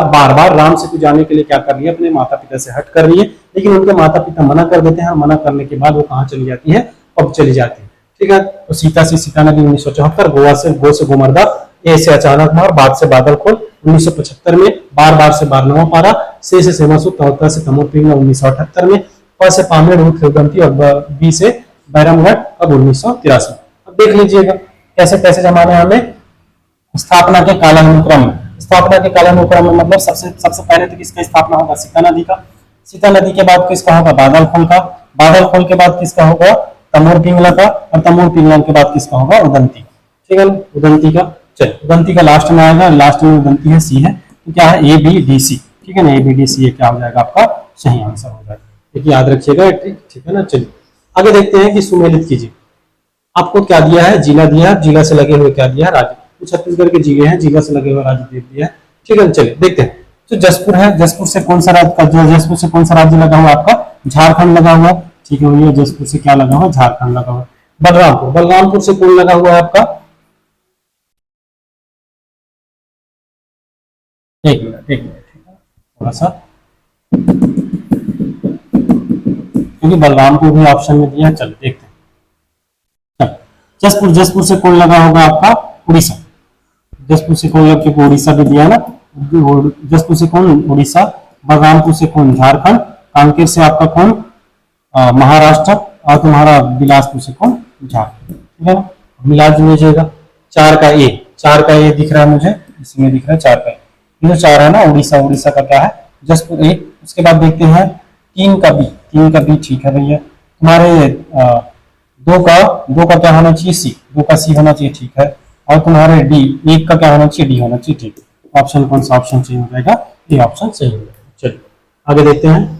बार बार राम सेतु जाने के लिए क्या कर रही है? अपने माता पिता से हट कर रही है। लेकिन उनके माता पिता मना कर देते हैं। मना करने के बाद वो कहाँ चली जाती है? पब चली जाती है, ठीक है। तो सीता से सीता नदी 1974, गोवा से गो से गोमर्दा, ए से अचानक मार, बाद से बादल खोल 1975 में, बार बार से बारनवा पारा, से सेमासु, तहता से तमोपिंगा 1978 में, प से पामेड़ रूथ रेवदंती और बी से बैरमगढ़ अब 1983। अब देख लीजिएगा कैसे कैसे जमाने हमें स्थापना के कालानुक्रम में, स्थापना के कालानुक्रम में मतलब सबसे सबसे पहले तो किसका स्थापना होगा, सीता नदी का, सीता नदी के बाद किसका होगा, बादल खोल का, बादल खोल के बाद किसका होगा, तमोर पिंगला का, और तमोर पिंगला के बाद किसका होगा, उदंती। ठीक है, उदंती का, चल उदंती का लास्ट में आएगा, लास्ट में उदंती है, सी है, तो क्या है, ए बी डी सी। ठीक है ना, ए बी डी सी क्या हो जाएगा आपका सही आंसर हो जाएगा, देखिए याद रखिएगा। ठीक है ना, चलिए आगे देखते हैं कि सुमेलित कीजिए। आपको क्या दिया है, जिला दिया है, जिला से लगे हुए क्या दिया है, राज्य, तो छत्तीसगढ़ के जिले हैं, जिला से लगे हुए राज्य दे दिया है। ठीक है, चलिए देखते हैं। तो जसपुर है, जसपुर से कौन सा राज्य का, जो जसपुर से कौन सा राज्य लगा हुआ आपका, झारखंड लगा हुआ। ठीक है भैया, जसपुर से क्या लगा हुआ, झारखंड लगा हुआ। बलरामपुर, बलरामपुर से कौन लगा हुआ है आपका, एक मिनट एक मिनट, थोड़ा सा, क्योंकि बलरामपुर भी ऑप्शन में दिया है। चलो देखते हैं। जसपुर, जसपुर से कौन लगा होगा आपका, उड़ीसा, जसपुर से कौन लग, क्योंकि उड़ीसा भी दिया है ना, जसपुर से कौन, उड़ीसा, बलरामपुर से कौन, झारखंड, कांकेर से आपका कौन, महाराष्ट्र, और तुम्हारा बिलासपुर से कौन, झारखंड। ठीक है ना, मिला लीजिएगा। 4 का ए, 4 का ए दिख रहा है मुझे, इसमें दिख रहा है 4 का ए, ये 4 है ना, उड़ीसा, उड़ीसा का क्या है, जसपुर ए। उसके बाद देखते हैं 3 का बी, 3 का बी, ठीक है भैया। तुम्हारे 2 का क्या होना चाहिए, सी, 2 का सी होना चाहिए, ठीक है। और तुम्हारे डी, 1 का क्या होना चाहिए, डी होना चाहिए, ठीक है। ऑप्शन कौन सा ऑप्शन सही हो जाएगा, ये ऑप्शन सही हो जाएगा। चलिए आगे देखते हैं।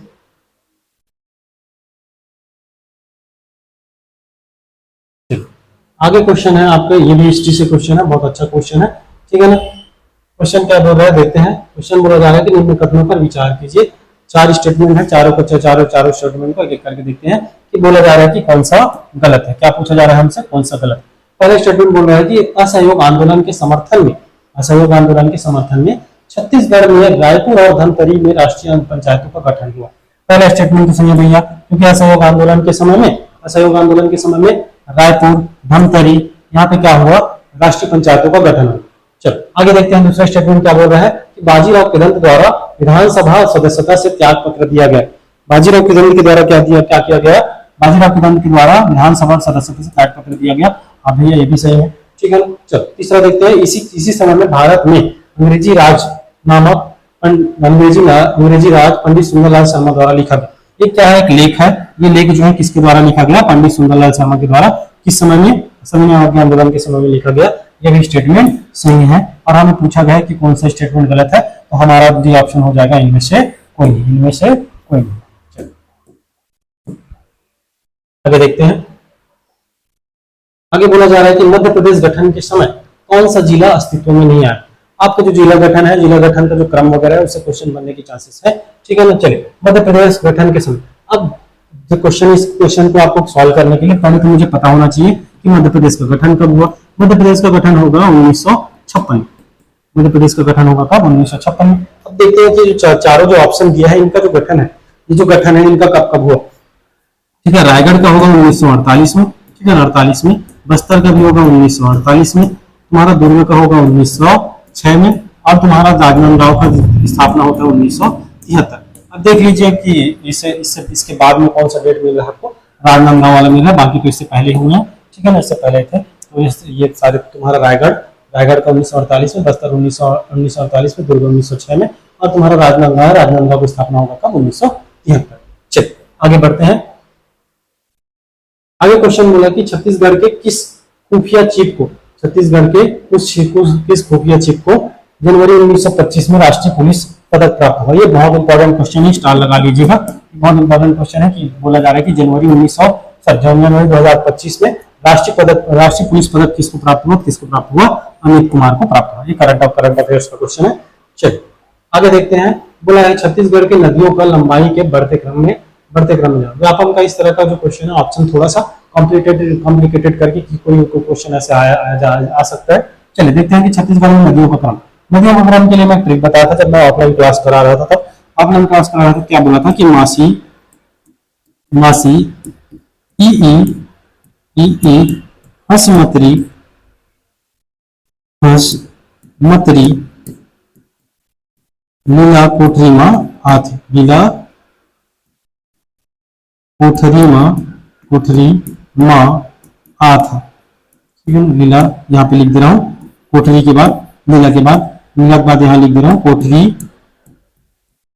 आगे क्वेश्चन है आपका, ये भी हिस्ट्री से क्वेश्चन है, बहुत अच्छा क्वेश्चन है। ठीक है ना, क्वेश्चन क्या बोल रहा है देखते हैं। क्वेश्चन बोला जा रहा है कि निम्न कथनों पर विचार कीजिए। 4 स्टेटमेंट है, चारों को चारों स्टेटमेंट को एक एक करके देखते हैं कि बोला जा रहा है कि कौन सा गलत है। क्या पूछा जा रहा है हमसे, कौन सा गलत। पहला स्टेटमेंट बोल रहा है कि असहयोग आंदोलन के समर्थन में, असहयोग आंदोलन के समर्थन में छत्तीसगढ़ में रायपुर और धमतरी में राष्ट्रीय पंचायतों का गठन हुआ। पहला स्टेटमेंट तो सही है भैया, क्योंकि असहयोग आंदोलन के समय में, असहयोग आंदोलन के समय में रायपुर, धमतरी, यहाँ पे क्या हुआ, राष्ट्रीय पंचायतों का गठन हुआ। चलो आगे देखते हैं। दूसरा स्टेटमेंट क्या बोल रहा है कि बाजीराव किदंत द्वारा विधानसभा सदस्यता से त्याग पत्र दिया गया। बाजीराव किदंत के द्वारा क्या किया गया, बाजीराव किदंत के द्वारा विधानसभा सदस्यता से त्याग पत्र दिया गया। अब भैया ये भी सही है। ठीक है, चलो तीसरा देखते हैं। इसी समय में भारत में अंग्रेजी राज नामक अंग्रेजी राज पंडित सुंदरलाल शर्मा द्वारा लिखा गया। ये क्या है, एक लेख है। ये लेख जो है किसके द्वारा लिखा गया, पंडित सुंदरलाल शर्मा के द्वारा। किस समय में, समन्वय आंदोलन के समय में लिखा गया। ये भी स्टेटमेंट सही है। और हमें पूछा गया कि कौन सा स्टेटमेंट गलत है, तो हमारा डी ऑप्शन हो जाएगा इनमें से कोई नहीं, इनमें से कोई नहीं। चलो आगे देखते हैं। आगे बोला जा रहा है कि मध्य प्रदेश गठन के समय कौन सा जिला अस्तित्व में नहीं आया। आपका जो जिला गठन है, जिला गठन का जो क्रम वगैरह है, उससे क्वेश्चन बनने की चांसेस है। ठीक है ना, चलिए मध्य प्रदेश गठन के समय, अब जो क्वेश्चन, इस क्वेश्चन को आपको सॉल्व करने के लिए पहले तो मुझे पता होना चाहिए कि मध्य प्रदेश का गठन कब हुआ। मध्य प्रदेश का गठन होगा 1956। मध्य प्रदेश का गठन होगा कब, 1956 में। अब देखते हैं कि जो चारों जो ऑप्शन दिया है, इनका जो गठन है, ये जो गठन है इनका कब कब हुआ। ठीक है, रायगढ़ का होगा 1948 में। ठीक है, 48 में। बस्तर का भी होगा 1948 में। तुम्हारा दुर्ग का होगा 1906 में। और तुम्हारा राजनांदगांव का स्थापना होता है 1973। अब देख लीजिए कि इसके बाद में कौन सा डेट मिल रहा है आपको, राजनांदगांव वाला मिल रहा है, बाकी तो इससे पहले हुए हैं। ठीक है ना, इससे पहले थे। तो ये सारे तुम्हारा रायगढ़ का 1948 में, बस्तर 1948 में, दुर्ग 1906 में, और तुम्हारा राजनांदगांव की स्थापना होगा कब, 1973। चलिए आगे बढ़ते हैं। आगे क्वेश्चन बोला कि छत्तीसगढ़ के किस खुफिया चीफ को, छत्तीसगढ़ के किस खुफिया चीफ को जनवरी 1925 में राष्ट्रीय पुलिस पदक प्राप्त हुआ। ये बहुत इंपॉर्टेंट क्वेश्चन है, स्टार लगा लीजिएगा। बहुत इंपॉर्टेंट क्वेश्चन है कि बोला जा रहा है कि जनवरी 2025 में राष्ट्रीय पुलिस पदक किसको प्राप्त हुआ, अमित कुमार को प्राप्त हुआ। ये करंट अफेयर्स का क्वेश्चन है। चलिए आगे देखते हैं। बोला है छत्तीसगढ़ के नदियों का लंबाई के बढ़ते क्रम में व्यापम का इस तरह का जो क्वेश्चन है, ऑप्शन थोड़ा सा कॉम्प्लिकेटेड करके कोई क्वेश्चन ऐसे आ सकता है। चलिए देखते हैं कि छत्तीसगढ़ में नदियों का क्रम के लिए मैं ट्रिक बताया था जब मैं ऑफलाइन क्लास करा रहा था। तब ऑफलाइन क्लास करा रहा था, क्या बोला था कि मासी ई हसमतरी, हसमतरी लीला कोठरी माँ हाथ, लीला कोठरी माँ हाथ, ठीक है। लीला यहाँ पे लिख दे रहा हूँ, कोठरी के बाद लीला के बाद, लीला के बाद यहाँ लिख दे रहा हूँ कोठरी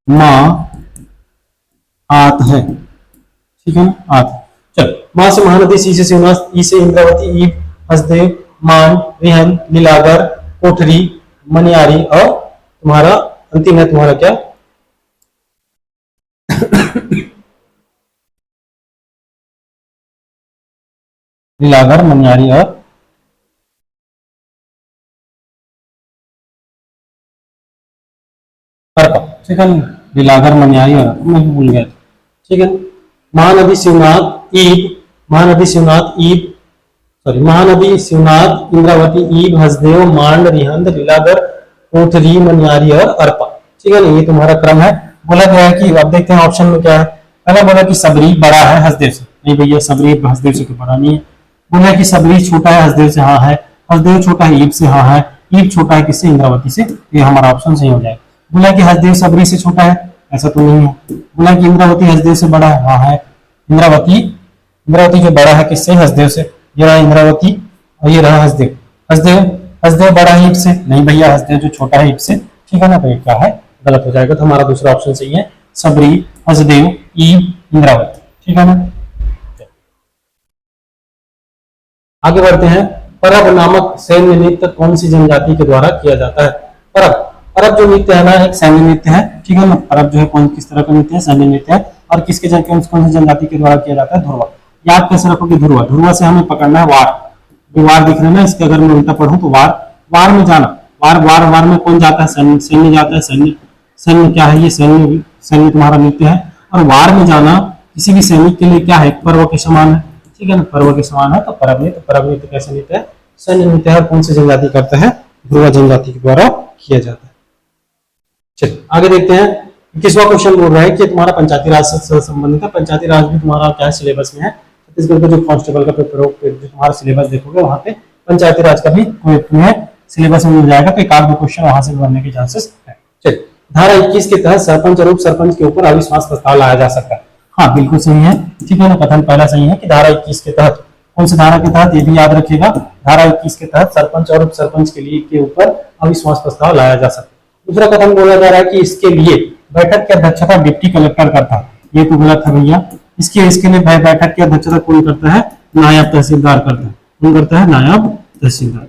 माँ आत है, ठीक है ना, आत। चल, माँ से महानदी, सी से शिवनाथ, ई से इंद्रावती, ई हसदेव, मान, रिहन, लीलागर, कोठरी, मनियारी, और तुम्हारा अंतिम है तुम्हारा क्या, लीलागर, मनियारी और अर्पा, ठीक है। लीलागर, मनियारी और अर्पा, मैं भूल गया, ठीक है। महानदी शिवनाथ, ईब, महानदी शिवनाथ, ईब, सॉरी, महानदी शिवनाथ, इंद्रावती, ईब, हसदेव, मांड, रिहंद, लीलागर, कोठरी, मनियारी और अर्पा, ठीक है ना। ये तुम्हारा क्रम है। बोला गया है कि अब देखते हैं ऑप्शन में क्या है। पहला बोला कि सबरी बड़ा है हसदेव से, नहीं भैया सबरी हसदेव से तो बड़ा नहीं है। बोला कि सबरी छोटा है हसदेव से, हाँ है। हसदेव छोटा है ईब से, हाँ है। ईब छोटा है किससे, इंद्रावती से, ये हमारा ऑप्शन सही हो जाएगा। बोला कि हसदेव सबरी से छोटा है, ऐसा तो नहीं है। बोला कि इंद्रावती हसदेव से बड़ा है, हाँ है। इंद्रावती, इंद्रावती जो बड़ा है किससे, हसदेव से, ये रहा इंद्रावती और ये रहा हसदेव। हसदेव, हसदेव बड़ा है ईब से, नहीं भैया हसदेव जो छोटा है ईब से, ठीक है ना। तो ये क्या है, गलत हो जाएगा। तो हमारा दूसरा ऑप्शन सही है, सबरी, हसदेव, ईब, इंद्रावती, ठीक है ना। आगे बढ़ते हैं। परब नामक सैन्य नृत्य कौन सी जनजाति के द्वारा किया जाता है। परब, परब जो नृत्य है ना, एक सैन्य नृत्य है, ठीक है ना। परब जो है कौन किस तरह का नृत्य है, सैन्य नृत्य है। और किसके कौन सी जनजाति के द्वारा किया जाता है, ध्रुवा। याद कैसे रखोगे, ध्रुवा, ध्रुवा से हमें पकड़ना है वार। जो वार दिख रहे हैं ना, इसके अगर मैं उल्टा पढ़ूं तो वार, वार में जाना, वार वार वार में कौन जाता है, सैन्य, सैन्य जाता है। सैन्य, सैन्य क्या है, ये सैन्य, सैन्य तुम्हारा नृत्य है। और वार में जाना किसी भी सैनिक के लिए क्या है, पर्व के समान है, ठीक है ना, पर्व के समान है। तो परब नृत्य, परब नृत्य कैसे नृत्य है, सैन्य नृत्य है। कौन सी जनजाति करता है, ध्रुवा जनजाति के द्वारा किया जाता है। चलिए आगे देखते हैं। किसवा क्वेश्चन बोल रहा है कि तुम्हारा पंचायती राज से संबंधित है। पंचायती राज भी तुम्हारा क्या है, सिलेबस में है। छत्तीसगढ़ का जो कांस्टेबल का पेपर हो, जो तुम्हारा सिलेबस देखोगे वहां पे पंचायती राज का भी तुम्हें सिलेबस में मिल जाएगा। तो एक आध दो क्वेश्चन वहां से बनने के चांसेस है। चलिए, धारा 21 के तहत सरपंच और उप सरपंच के ऊपर अविश्वास प्रस्ताव लाया जा सकता है। हाँ बिल्कुल सही है, ठीक है ना। कथन पहला सही है कि धारा 21 के तहत, कौन सी धारा के तहत, ये भी याद रखिएगा। धारा 21 के तहत सरपंच और उप सरपंच के लिए के ऊपर अविश्वास प्रस्ताव लाया जा सकता है। दूसरा कथन बोला जा रहा है कि इसके लिए बैठक की अध्यक्षता डिप्टी कलेक्टर करता है। ये तो गलत है भैया। इसके लिए बैठक की अध्यक्षता कौन करता है, नायब तहसीलदार करता है। कौन करता है, नायब तहसीलदार।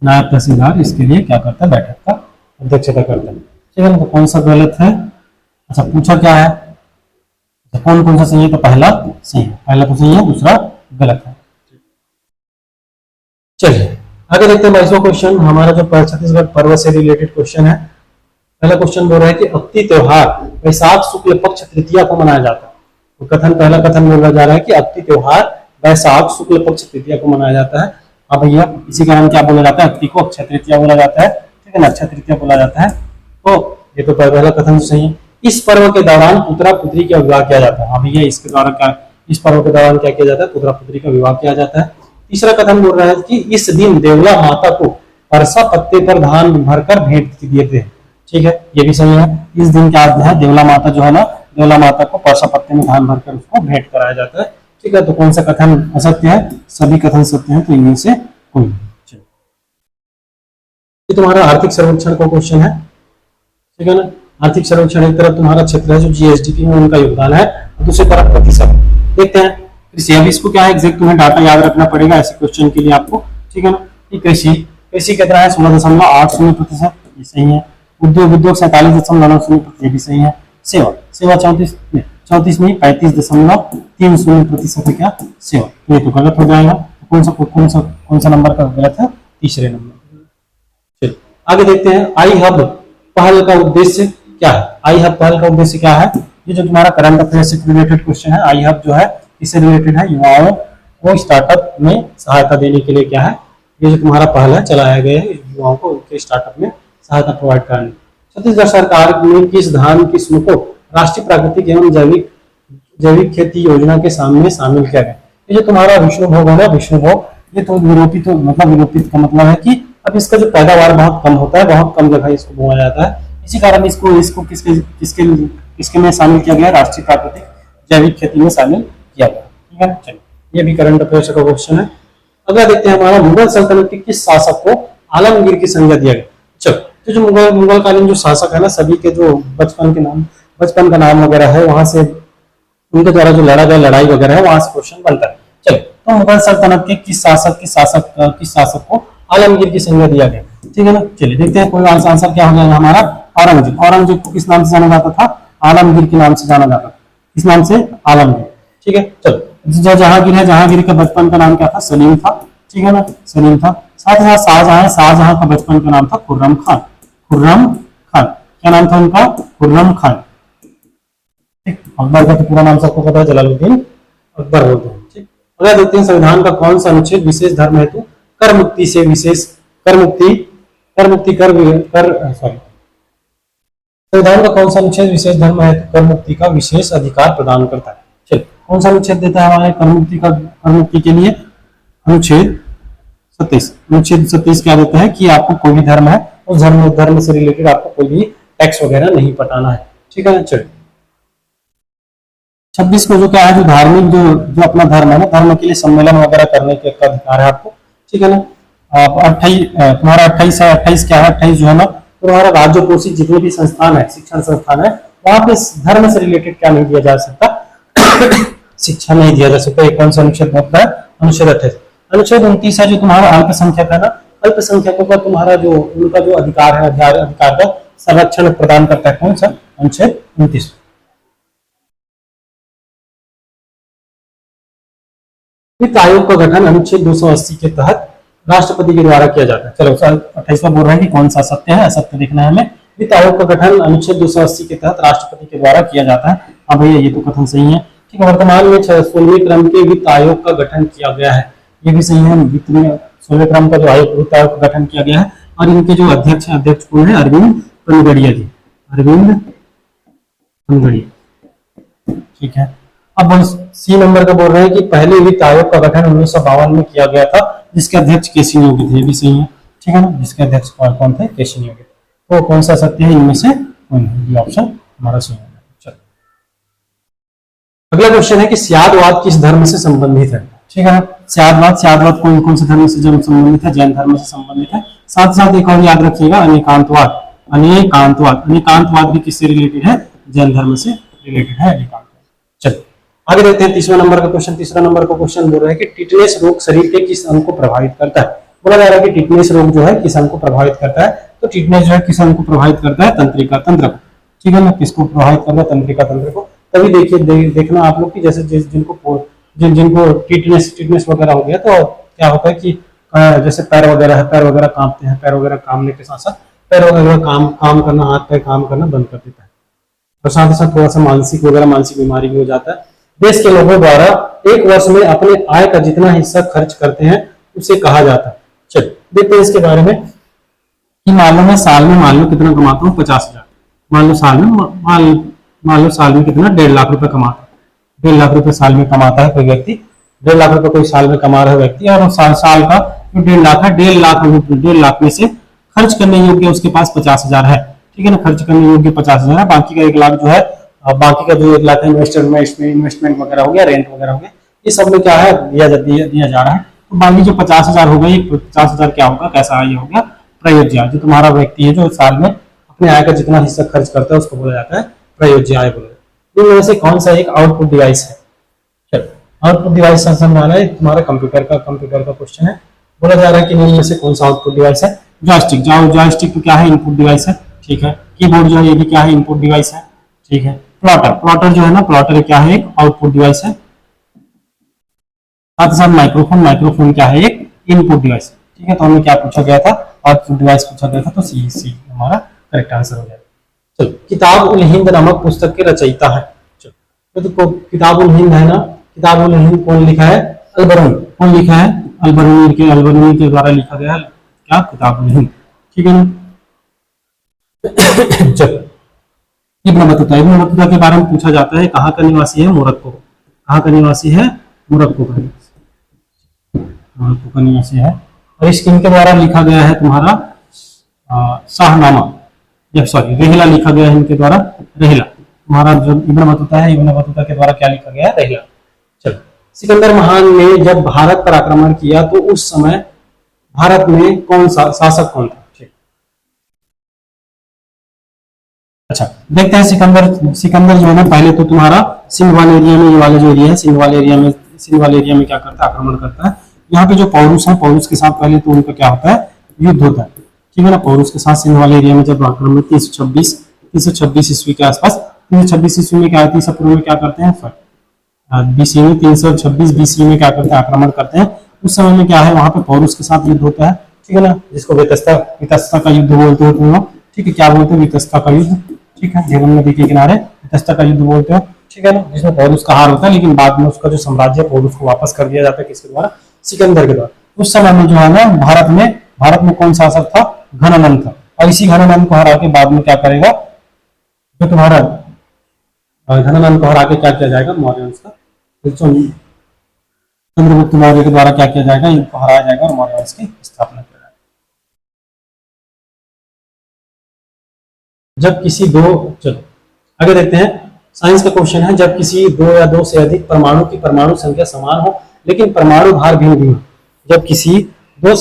नायब तहसीलदार इसके लिए क्या करता है, बैठक का अध्यक्षता करता है, ठीक है ना। तो कौन सा गलत है, अच्छा पूछा क्या है, तो कौन कौन सा सही है, तो पहला सही है, पहला तो सही है, दूसरा गलत है। चलिए आगे देखते हैं 22वां क्वेश्चन। हमारा जो छत्तीसगढ़ पर्व से रिलेटेड क्वेश्चन है। पहला क्वेश्चन बोल रहा है कि अक्ति त्योहार वैशाख शुक्ल पक्ष तृतीया को मनाया जाता है। तो कथन, पहला कथन बोला जा रहा है कि अक्ति त्योहार वैशाख शुक्ल पक्ष तृतीया को मनाया जाता है। हाँ भैया, इसी कारण क्या बोला जाता है, अक्ति को अक्षय तृतीया बोला जाता है, ठीक है ना, अक्षय तृतीया बोला जाता है। तो ये तो पहला कथन सही है। इस पर्व के दौरान पुत्रा पुत्री का विवाह किया जाता है। हाँ भैया, इसके द्वारा क्या, इस पर्व के दौरान क्या किया जाता है, पुत्रा पुत्री का विवाह किया जाता है। तीसरा कथन बोल रहा है कि इस दिन देवला माता को परसा पत्ते पर धान भरकर भेंट देते हैं, ठीक है, ये भी सही है। इस दिन क्या है, देवला माता जो है ना, देवला माता को परसा पत्ते में धान भरकर उसको भेंट कराया जाता है, ठीक है। तो कौन सा कथन असत्य है, सभी कथन सत्य है, तो इनमें से कोई नहीं। ये तुम्हारा आर्थिक सर्वेक्षण का क्वेश्चन है, ठीक है ना। आर्थिक सर्वेक्षण एक तरफ तुम्हारा क्षेत्र है जो जीएसडीपी में उनका योगदान है, और दूसरी तरफ प्रतिशत। देखते हैं कृषि, अब इसको क्या है, एग्जैक्ट तुम्हें डाटा याद रखना पड़ेगा ऐसे क्वेश्चन के लिए आपको, ठीक है ना। कृषि, कृषि कितना है, 16.80%, ये सही है। उद्योग, उद्योग 47.90%, ये भी सही है। सेवा, सेवा 34 नहीं 35.30% है क्या, सेवा, तो ये तो गलत हो जाएगा। कौन सा नंबर का गलत है, तीसरे नंबर। चलिए आगे देखते हैं। आई हब पहल का उद्देश्य क्या है। आई हब पहल का उद्देश्य क्या है, ये जो तुम्हारा करंट अफेयर से रिलेटेड क्वेश्चन है। आई हब जो है इससे रिलेटेड है, युवाओं को स्टार्टअप में सहायता देने के लिए क्या है, ये जो तुम्हारा पहल है चलाया गया है, युवाओं को उनके स्टार्टअप में सहायता प्रोवाइड करने। छत्तीसगढ़ सरकार ने किस धान किस्म को राष्ट्रीय प्राकृतिक एवं जैविक खेती योजना के सामने शामिल किया गया। ये जो तुम्हारा विष्णु भोग है ना, विष्णु भोग, ये तो विलोपित, मतलब विलोपित का मतलब है कि अब इसका जो पैदावार बहुत कम होता है, बहुत कम जगह इसको बोया जाता है, इसी कारण इसको इसको किसके किसके किसके में शामिल किया गया, राष्ट्रीय प्राकृतिक जैविक खेती में शामिल किया गया। ठीक है, चलिए ये भी करंट अफेयर्स का क्वेश्चन है। अगला देखते हैं, हमारा मुगल सल्तनत के किस शासक को आलमगीर की संज्ञा दिया गया। चलो, तो जो मुगल कालीन जो शासक है ना, सभी के जो बचपन का नाम वगैरह है, वहां से उनके द्वारा जो लड़ा गया लड़ाई वगैरह है, वहां से क्वेश्चन बनता है। चलो, तो मुगल सल्तनत के किस शासक को आलमगीर की संज्ञा दिया गया। ठीक है ना, चलिए देखते हैं कोई आंसर क्या हो जाएगा हमारा, औरंगजेब। औरंगजेब को किस नाम से जाना जाता था, आलमगीर के नाम से जाना जाता था, किस नाम से, आलमगीर। ठीक है, चलो, जो जहांगीर है, जहांगीर का बचपन का नाम क्या था, सलीम था। ठीक है ना, सलीम था। साथ ही साथ शाहजहां, शाहजहां का बचपन का नाम था खुर्रम खान। खुर्रम खान, क्या नाम था उनका, खुर्रम खान। अकबर का तो पूरा नाम सबको पता है, जलालुद्दीन अकबर बोलते हैं। ठीक, अगला देखते हैं, संविधान का कौन सा अनुच्छेद विशेष धर्म हेतु कर मुक्ति से विशेष संविधान का कौन सा अनुच्छेद विशेष धर्म हेतु कर मुक्ति का विशेष अधिकार प्रदान करता है। चलिए, कौन सा अनुच्छेद देता है हमारे कर मुक्ति के लिए, अनुच्छेद 37। अनुच्छेद 37 क्या देता है कि आपको कोई भी धर्म है, उस धर्म से रिलेटेड आपको कोई भी टैक्स वगैरह नहीं पटाना है। ठीक है, चलिए 26 को जो क्या है, जो धार्मिक जो अपना धर्म है ना, धर्म के लिए सम्मेलन वगैरह करने के अधिकार है आपको। ठीक है ना, 28 तुम्हारा 28 क्या है, 28 जो है ना, तो तुम्हारा राज्य पोषित जितने भी संस्थान है, शिक्षण संस्थान है, वहां पे धर्म से रिलेटेड क्या नहीं दिया जा सकता, शिक्षा नहीं दिया जा सकता। एक कौन सा अनुच्छेद होता है, अनुच्छेद 28। अनुच्छेद 29 है, जो तुम्हारा अल्पसंख्यक है ना, अल्पसंख्यकों का तुम्हारा जो उनका जो अधिकार है, अधिकार का संरक्षण प्रदान करता है, कौन सा, अनुच्छेद 29। वित्त आयोग का गठन अनुच्छेद 280 के तहत राष्ट्रपति के द्वारा किया जाता है। चलो 28वां बोल रहे हैं कि कौन सा सत्य है, असत्य देखना है हमें। वित्त आयोग का गठन अनुच्छेद 280 के तहत राष्ट्रपति के द्वारा किया जाता है। हाँ भैया, ये तो कथन सही है। ठीक है, वर्तमान में 16वें क्रम के वित्त आयोग का गठन किया गया है, ये भी सही है। वित्त में 16वें क्रम का जो वित्त आयोग का गठन किया गया है, और इनके जो अध्यक्ष कौन है, अरविंद पनगड़िया जी, अरविंद पनगड़िया। ठीक है, अब सी नंबर का बोल रहे हैं कि पहले वित्त आयोग का गठन 1952 में किया गया था, जिसके अध्यक्ष केसी न्योगी थे, ये भी सही है। ठीक है ना, जिसके अध्यक्ष कौन थे, केसी न्योगी। तो कौन सा सत्य है इनमें से, ये ऑप्शन हमारा सही है। चलो, अगला क्वेश्चन है कि स्यादवाद किस धर्म से संबंधित है। ठीक है ना, स्यादवाद कौन से धर्म से संबंधित है, जैन धर्म से संबंधित है। साथ साथ एक और याद रखिएगा, अनेकांतवाद भी किससे रिलेटेड है, जैन धर्म से रिलेटेड है अनेकांतवाद। चलो आगे देखते हैं, तीसरा नंबर का क्वेश्चन बोल रहा है कि टिटनेस रोग शरीर के किस अंग को प्रभावित करता है। बोला जा रहा है कि टिटनेस रोग जो है किस अंग को प्रभावित करता है, तो टिटनेस जो है किस अंग को प्रभावित करता है, तंत्रिका तंत्र को। ठीक है ना, किसको प्रभावित करता है, तंत्रिका तंत्र को। तभी देखिए देखना आप लोग कि जैसे जिनको टिटनेस वगैरह हो गया, तो क्या होता है कि जैसे पैर वगैरह कांपते हैं, पैर वगैरह कामने के साथ साथ पैर वगैरह काम करना, हाथ पैर काम करना बंद कर देता है, और साथ ही साथ थोड़ा सा मानसिक बीमारी भी हो जाता है। देश के लोगों द्वारा एक वर्ष में अपने आय का जितना हिस्सा खर्च करते हैं, उसे कहा जाता है। चलिए देखते हैं इसके बारे में कि मान लो साल में कितना कमाता हूँ, 50,000। मान लो साल में कितना, 1.5 लाख रुपए कमाता है। 1.5 लाख रुपए साल में कमाता है कोई व्यक्ति, 1.5 लाख रुपए कोई साल में कमा रहा है व्यक्ति, और साल का जो 1.5 लाख है, 1.5 लाख में से खर्च करने योग्य उसके पास 50,000 है। ठीक है ना, खर्च करने योग्य 50,000 है, बाकी का 1 लाख जो है, बाकी का जो 1 लाख इन्वेस्टमेंट वगैरह हो गया, रेंट वगैरह हो गया, ये सब में क्या है, दिया जा रहा है। तो बाकी जो 50,000 हो गई, 50,000 क्या होगा, कैसा आय होगा, प्रयोज्य आय। जो तुम्हारा व्यक्ति है जो साल में अपने आय का जितना हिस्सा खर्च करता है, उसको बोला जाता है प्रयोज्य आय बोला जाता है। इनमें से कौन सा एक आउटपुट डिवाइस है। चलो, आउटपुट डिवाइस समझाना है, तुम्हारा कंप्यूटर का क्वेश्चन है। बोला जा रहा है कि इनमें से कौन सा आउटपुट डिवाइस है, जॉयस्टिक तो क्या है, इनपुट डिवाइस है। ठीक है, कीबोर्ड जो है ये भी क्या है, इनपुट डिवाइस है। ठीक है, प्लॉटर जो है ना, प्लॉटर क्या है, एक आउटपुट डिवाइस है। साथ ही साथ माइक्रोफोन क्या है, एक इनपुट डिवाइस है। ठीक है, तो हमें क्या पूछा गया था, आउटपुट डिवाइस पूछा गया था, तो सी हमारा करेक्ट आंसर हो जाएगा। चलो, किताब उल हिंद नामक पुस्तक के रचयिता है। चलो, तो किताब उल हिंद है ना, किताब उल हिंद कौन लिखा है, अलबरूनी। कौन लिखा है, अलबरूनी के द्वारा लिखा गया क्या, किताब उल हिंद। ठीक है ना। चलो, इब्न बतूता के बारे में पूछा जाता है, कहाँ का निवासी है, मोरक्को। कहाँ का निवासी है, मोरक्को का। तुकन ऐसे है। और इस किन के द्वारा लिखा गया है तुम्हारा शाहनामा, जब सॉरी रेहला लिखा गया है इनके द्वारा, रेहला। तुम्हारा जो इब्न बतूता है, इब्न बतूता के द्वारा क्या लिखा गया है, रेहला। चलो, सिकंदर महान ने जब भारत पर आक्रमण किया तो उस समय भारत में कौन सा शासक कौन था? ठीक, अच्छा देखते हैं। सिकंदर जो है ना, पहले तो तुम्हारा सिंध वाले एरिया में, ये वाला जो एरिया है सिंध वाले एरिया में क्या करता है, आक्रमण करता है। यहाँ पे जो पौरुष है, पौरुष के साथ पहले तो उनका क्या होता है, युद्ध होता है, ठीक है ना। पौरुष के साथ सिंध वाले एरिया में जब आक्रमण 326 ईस्वी के आसपास, 326 ईस्वी में क्या, ईसा पूर्व में क्या करते हैं, बीसी में 326 बीसी में क्या करते हैं, आक्रमण करते हैं। उस समय में क्या है, वहां पे पौरुष के साथ युद्ध होता है, ठीक है ना, जिसको वितस्ता का युद्ध बोलते हो तुम लोग, ठीक है। क्या बोलते हैं, वितस्ता का युद्ध, ठीक है। जीवन नदी के किनारे वितस्ता का युद्ध बोलते हो, ठीक है ना, जिसमें पौरुष का हार होता है, लेकिन बाद में उसका जो साम्राज्य पौरुष को वापस कर दिया जाता है, किसके द्वारा, सिकंदर के द्वारा। उस समय में जो है ना, भारत में कौन शासक था, घनानंद था। और इसी घनानंद को हरा के बाद में क्या करेगा, जो तुम्हारा घनानंद को हरा के क्या किया जाएगा, मौर्य वंश का, चंद्रगुप्त मौर्य के द्वारा क्या किया जाएगा, इनको हराया जाएगा और मौर्य वंश की स्थापना की जाएगी। जब किसी दो, चलो आगे देखते हैं। साइंस का क्वेश्चन है, जब किसी दो या दो से अधिक परमाणु की परमाणु संख्या समान हो लेकिन परमाणु भार भिन्न भिन्न हो। जब किसी दो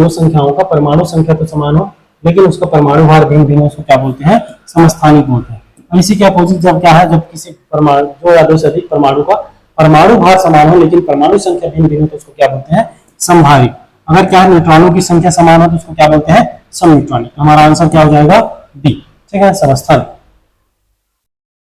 संख्याओं का परमाणु संख्या तो समान हो लेकिन उसका परमाणु भार भिन्न भिन्न हो, उसको क्या बोलते हैं, समस्थानिक बोलते हैं। और इसी के अपोजिट जब क्या है, जब किसी परमाणु, दो या दो से अधिक परमाणु का परमाणु भार समान हो लेकिन परमाणु संख्या भिन्न भिन्न हो, तो उसको क्या बोलते हैं, समभारिक। अगर क्या है, न्यूट्रॉनों की संख्या समान हो तो उसको क्या बोलते हैं, समन्यूट्रॉनिक। हमारा आंसर क्या हो जाएगा, बी, ठीक है, समस्थानिक।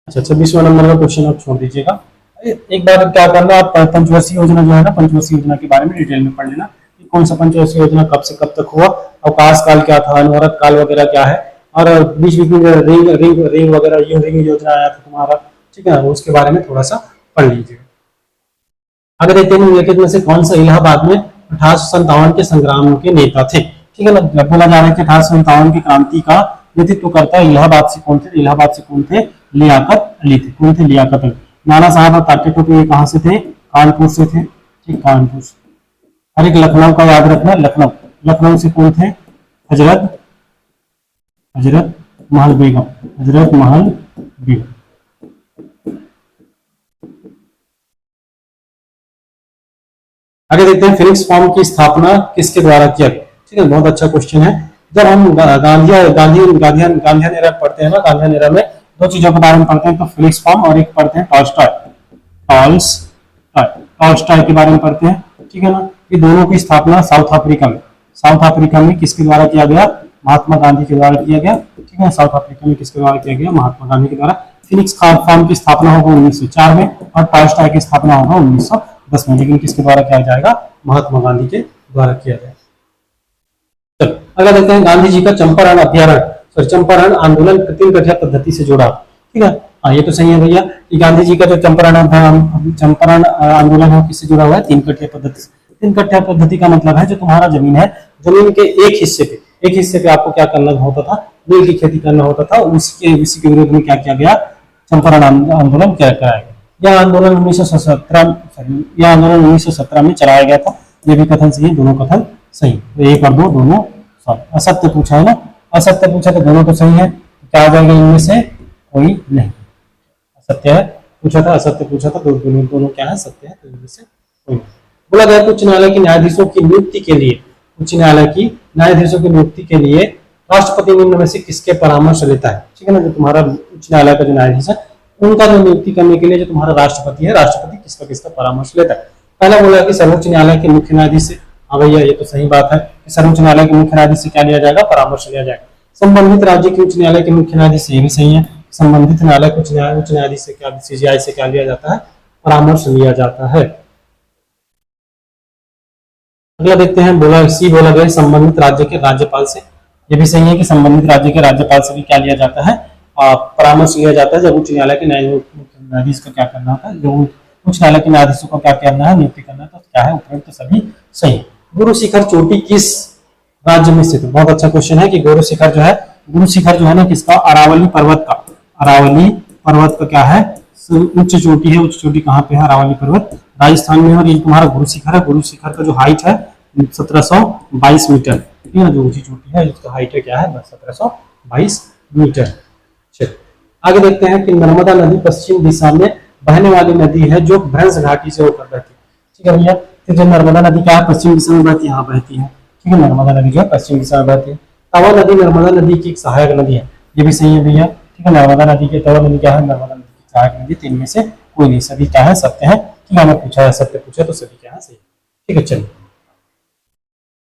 अच्छा, 26वां नंबर का क्वेश्चन आप छोड़ दीजिएगा। एक बार क्या करना, आप पंचवर्षीय योजना जो है ना, पंचवर्षीय योजना के बारे में डिटेल में पढ़ लेना कि कौन सा पंचवर्षीय योजना कब से कब तक हुआ, अवकाश काल क्या था, अनवरत काल वगैरह क्या है, और बीच बीच में रिंग वगैरह, ये रिंग योजना आया था तुम्हारा, ठीक है, उसके बारे में थोड़ा सा पढ़ लीजिएगा। आगे देखते हैं, निम्नलिखित में से कौन सा इलाहाबाद में 1857 के संग्राम के नेता थे, ठीक है ना। बोला जा रहा है कि 1857 की क्रांति का नेतृत्व करता है इलाहाबाद से कौन थे, लियाकत अली थे। कौन थे, लियाकत अली। नाना साहब और तात्या टोपे ये कहाँ से थे, कानपुर से थे, ठीक, कानपुर से। और एक लखनऊ का याद रखना, लखनऊ से कौन थे, हजरत महल बेगम। आगे देखते हैं, फिनिक्स फॉर्म की स्थापना किसके द्वारा किया गया, ठीक है, बहुत अच्छा क्वेश्चन है। जब हम गांधीयन एरा पढ़ते हैं ना, गांधीयन एरा में दो चीजों के बारे में पढ़ते हैं, तो फिनिक्स फॉर्म और एक पढ़ते हैं टॉल्स्टॉय के बारे में पढ़ते हैं, ठीक है ना। ये दोनों की स्थापना साउथ अफ्रीका में किसके द्वारा किया गया, महात्मा गांधी के द्वारा किया गया, ठीक है। साउथ अफ्रीका में किसके द्वारा किया गया, महात्मा गांधी के द्वारा। फिनिक्स फॉर्म की स्थापना होगा 1904 में और टॉल्स्टॉय की स्थापना होगा 1910 में, लेकिन किसके द्वारा किया जाएगा, महात्मा गांधी के द्वारा किया जाएगा। चलो अगला देखते हैं, गांधी जी का चंपारण आंदोलन कृत्रिम कठिया पद्धति से जुड़ा, ठीक है। हाँ, ये तो सही है भैया कि गांधी जी का जो चंपारण आंदोलन है किससे जुड़ा हुआ है, 3 कठिया पद्धति से। 3 कठिया पद्धति का मतलब है, जो तुम्हारा जमीन है, जमीन के एक हिस्से पे आपको क्या करना होता था, नील की खेती करना होता था। उसी के विरोध में क्या किया गया, चंपारण आंदोलन कराया गया। यह आंदोलन 1917 में चलाया गया था। ये भी कथन सही है, दोनों कथन सही, तो 1 और 2 दोनों सही। असत्य पूछा है ना, असत्य पूछा तो दोनों तो सही है, क्या आ जाएगा, इनमें से कोई नहीं। असत्य है पूछा था, असत्य पूछा था, दोनों क्या है, सत्य है, तो इनमें से कोई नहीं। बोला गया उच्च न्यायालय की न्यायाधीशों की नियुक्ति के लिए राष्ट्रपति निम्न में से किसके परामर्श लेता है, ठीक है ना। जो तुम्हारा उच्च न्यायालय का जो न्यायाधीश है, उनका जो नियुक्ति करने के लिए जो तुम्हारा राष्ट्रपति है, राष्ट्रपति किसका परामर्श लेता है। पहला बोला कि सर्वोच्च न्यायालय के मुख्य न्यायाधीश से। हाँ भैया, ये तो सही बात है कि सर्वोच्च न्यायालय के मुख्य न्यायाधीश से क्या लिया जाएगा, परामर्श लिया जाएगा। संबंधित राज्य के उच्च न्यायालय के मुख्य न्यायाधीश से, ये भी सही है, संबंधित न्यायालय उच्च न्यायाधीश से क्या, सीजीआई से क्या लिया जाता है, परामर्श लिया जाता है। अगला देखते हैं, बोला गया संबंधित राज्य के राज्यपाल से। ये भी सही है कि संबंधित राज्य के राज्यपाल से भी क्या लिया जाता है, परामर्श लिया जाता है। जब उच्च न्यायालय के न्यायाधीश का क्या करना होता है, जो उच्च न्यायालय के न्यायाधीशों को क्या करना है, नियुक्ति करना है, तो क्या है, उपयुक्त तो सभी सही। गुरु शिखर चोटी किस राज्य में स्थित है, बहुत अच्छा क्वेश्चन है कि गुरु शिखर जो है ना, किसका, अरावली पर्वत का क्या है, उच्च चोटी है। उच्च चोटी कहाँ पे है, अरावली पर्वत राजस्थान में, और ये तुम्हारा गुरु शिखर है। गुरु शिखर का जो हाइट है 1722 मीटर, ठीक है ना, जो ऊंची चोटी है इसका हाइट है क्या है 1722 मीटर। चलिए आगे देखते हैं कि नर्मदा नदी पश्चिम दिशा में बहने वाली नदी है जो भ्रंश घाटी से होकर बहती है। ठीक है भैया, तो जो नर्मदा नदी क्या है पश्चिम दिशा में बहती है, यहाँ बहती है। ठीक है, नर्मदा नदी जो है पश्चिम दिशा में बहती है। तवा नदी नर्मदा नदी की एक सहायक नदी है, ये भी सही है भैया। ठीक है, नर्मदा नदी के तवा नदी क्या है, नर्मदा नदी की सहायक नदी, तीन में से कोई नहीं, सभी क्या है सत्य है। ठीक है, हमें पूछा है सत्य पूछा तो सभी क्या है सही। ठीक है, चलिए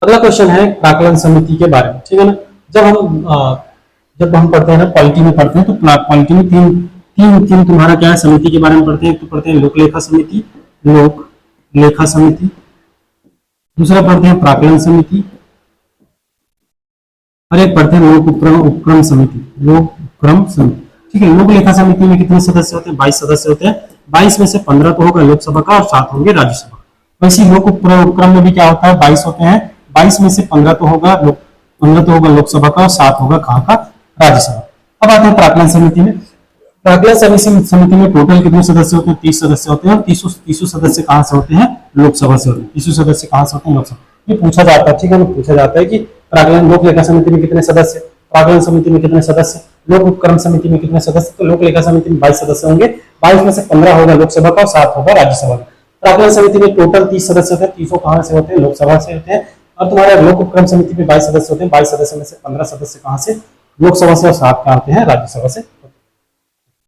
अगला क्वेश्चन है प्राक्कलन समिति के बारे में। ठीक है ना, जब हम पढ़ते हैं ना पॉलिटी में पढ़ते हैं तो पॉलिटी में तीन तुम्हारा क्या है समिति के बारे में पढ़ते हैं। तो पढ़ते हैं लोक लेखा समिति, लोक लेखा समिति, दूसरा पढ़ते हैं प्राक्कलन समिति, और एक पढ़ते हैं लोक उपक्रम समिति, लोक उपक्रम समिति। ठीक है, लोक लेखा समिति में कितने सदस्य होते हैं, 22 सदस्य होते हैं। 22 में से 15 तो होगा लोकसभा का और 7 होंगे राज्यसभा। वैसे लोक उपक्रम में भी क्या होता है 22 होते हैं, 22 में से 15 तो होगा लोकसभा का और 7 होगा कहाँ का, राज्यसभा। अब आते हैं प्राक्कलन समिति में। प्राक्कलन समिति में टोटल कितने सदस्य होते हैं, 30 सदस्य होते हैं, और 30 सदस्य कहाँ से होते हैं, लोकसभा से होते हैं। 30 सदस्य कहाँ से होते हैं, लोकसभा। ये पूछा जाता है, ठीक है ना, पूछा जाता है कि प्राक्कलन लोक लेखा समिति में कितने सदस्य, प्राक्कलन समिति में कितने सदस्य, लोक उपक्रम समिति में कितने सदस्य। तो लोक लेखा समिति में 22 सदस्य होंगे, 22 में से 15 होगा लोकसभा का और 7 होगा राज्यसभा का। प्राक्कलन समिति में टोटल 30 सदस्य होते हैं, 30 कहाँ से होते हैं, लोकसभा से होते हैं। और तुम्हारे लोक उपक्रम समिति में 22 सदस्य होते हैं, 22 सदस्य में से 15 सदस्य कहाँ से, लोकसभा से, और 7 कहाँ आते हैं, राज्यसभा से।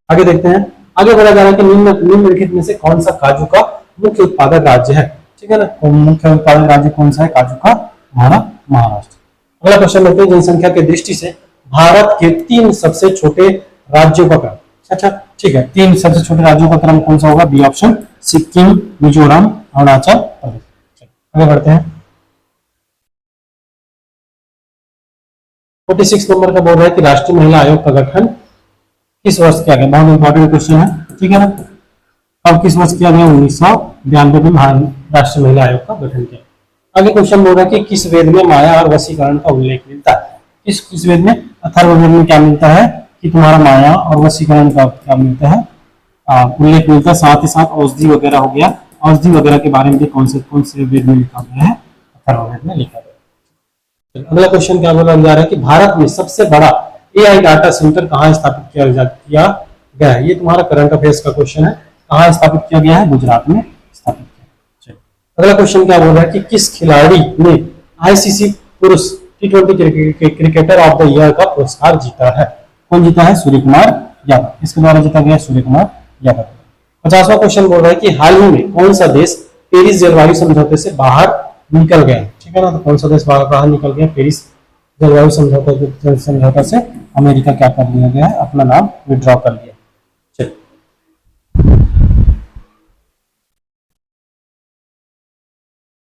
आगे देखते हैं, आगे बढ़ा जा रहा है कि निम्नलिखित में से कौन सा काजू का मुख्य उत्पादक राज्य है। ठीक है ना, मुख्य उत्पादक राज्य कौन सा है काजू का, हमारा महाराष्ट्र। अगला क्वेश्चन लेते हैं, जनसंख्या की दृष्टि से भारत के 3 सबसे छोटे राज्यों का क्रम। अच्छा ठीक है, 3 सबसे छोटे राज्यों का क्रम कौन सा होगा, बी ऑप्शन, सिक्किम, मिजोरम, अरुणाचल प्रदेश। आगे बढ़ते हैं, 46 नंबर का बोल रहा है कि राष्ट्रीय महिला आयोग का गठन किस वर्ष किया गया। बहुत इंपॉर्टेंट क्वेश्चन है, ठीक है ना। अब किस वर्ष किया गया, 1992 में राष्ट्रीय महिला आयोग का गठन किया। आगे क्वेश्चन बोल रहा है कि किस वेद में माया और वशीकरण का उल्लेख मिलता है। किस वेद में, अथर्ववेद में क्या मिलता है कि तुम्हारा माया और वशीकरण का क्या मिलता है, उल्लेख मिलता है। साथ ही साथ औषधि वगैरह हो गया, औषधि वगैरह के बारे में भी कौन से वेद में लिखा गया है, अथर्ववेद में लिखा गया। अगला क्वेश्चन क्या बोला जा रहा है कि भारत में सबसे बड़ा एआई डाटा सेंटर कहाँ स्थापित किया गया है। ये तुम्हारा करंट अफेयर्स का क्वेश्चन है, कहाँ स्थापित किया गया है, गुजरात में स्थापित किया। अगला क्वेश्चन क्या बोल रहा है कि किस खिलाड़ी ने आईसीसी पुरुष T20 cricketer of the year का पुरस्कार जीता है। कौन जीता है, सूर्य कुमार यादव, इसके द्वारा जीता गया सूर्य कुमार यादव। 50वां क्वेश्चन बोल रहा है कि हाल ही में कौन सा देश पेरिस जलवायु समझौते से बाहर निकल गया। ठीक है ना, तो कौन सा देश बाहर निकल गया, पेरिस जलवायु समझौता से अमेरिका क्या कर लिया गया है, अपना नाम विड्रॉ कर लिया।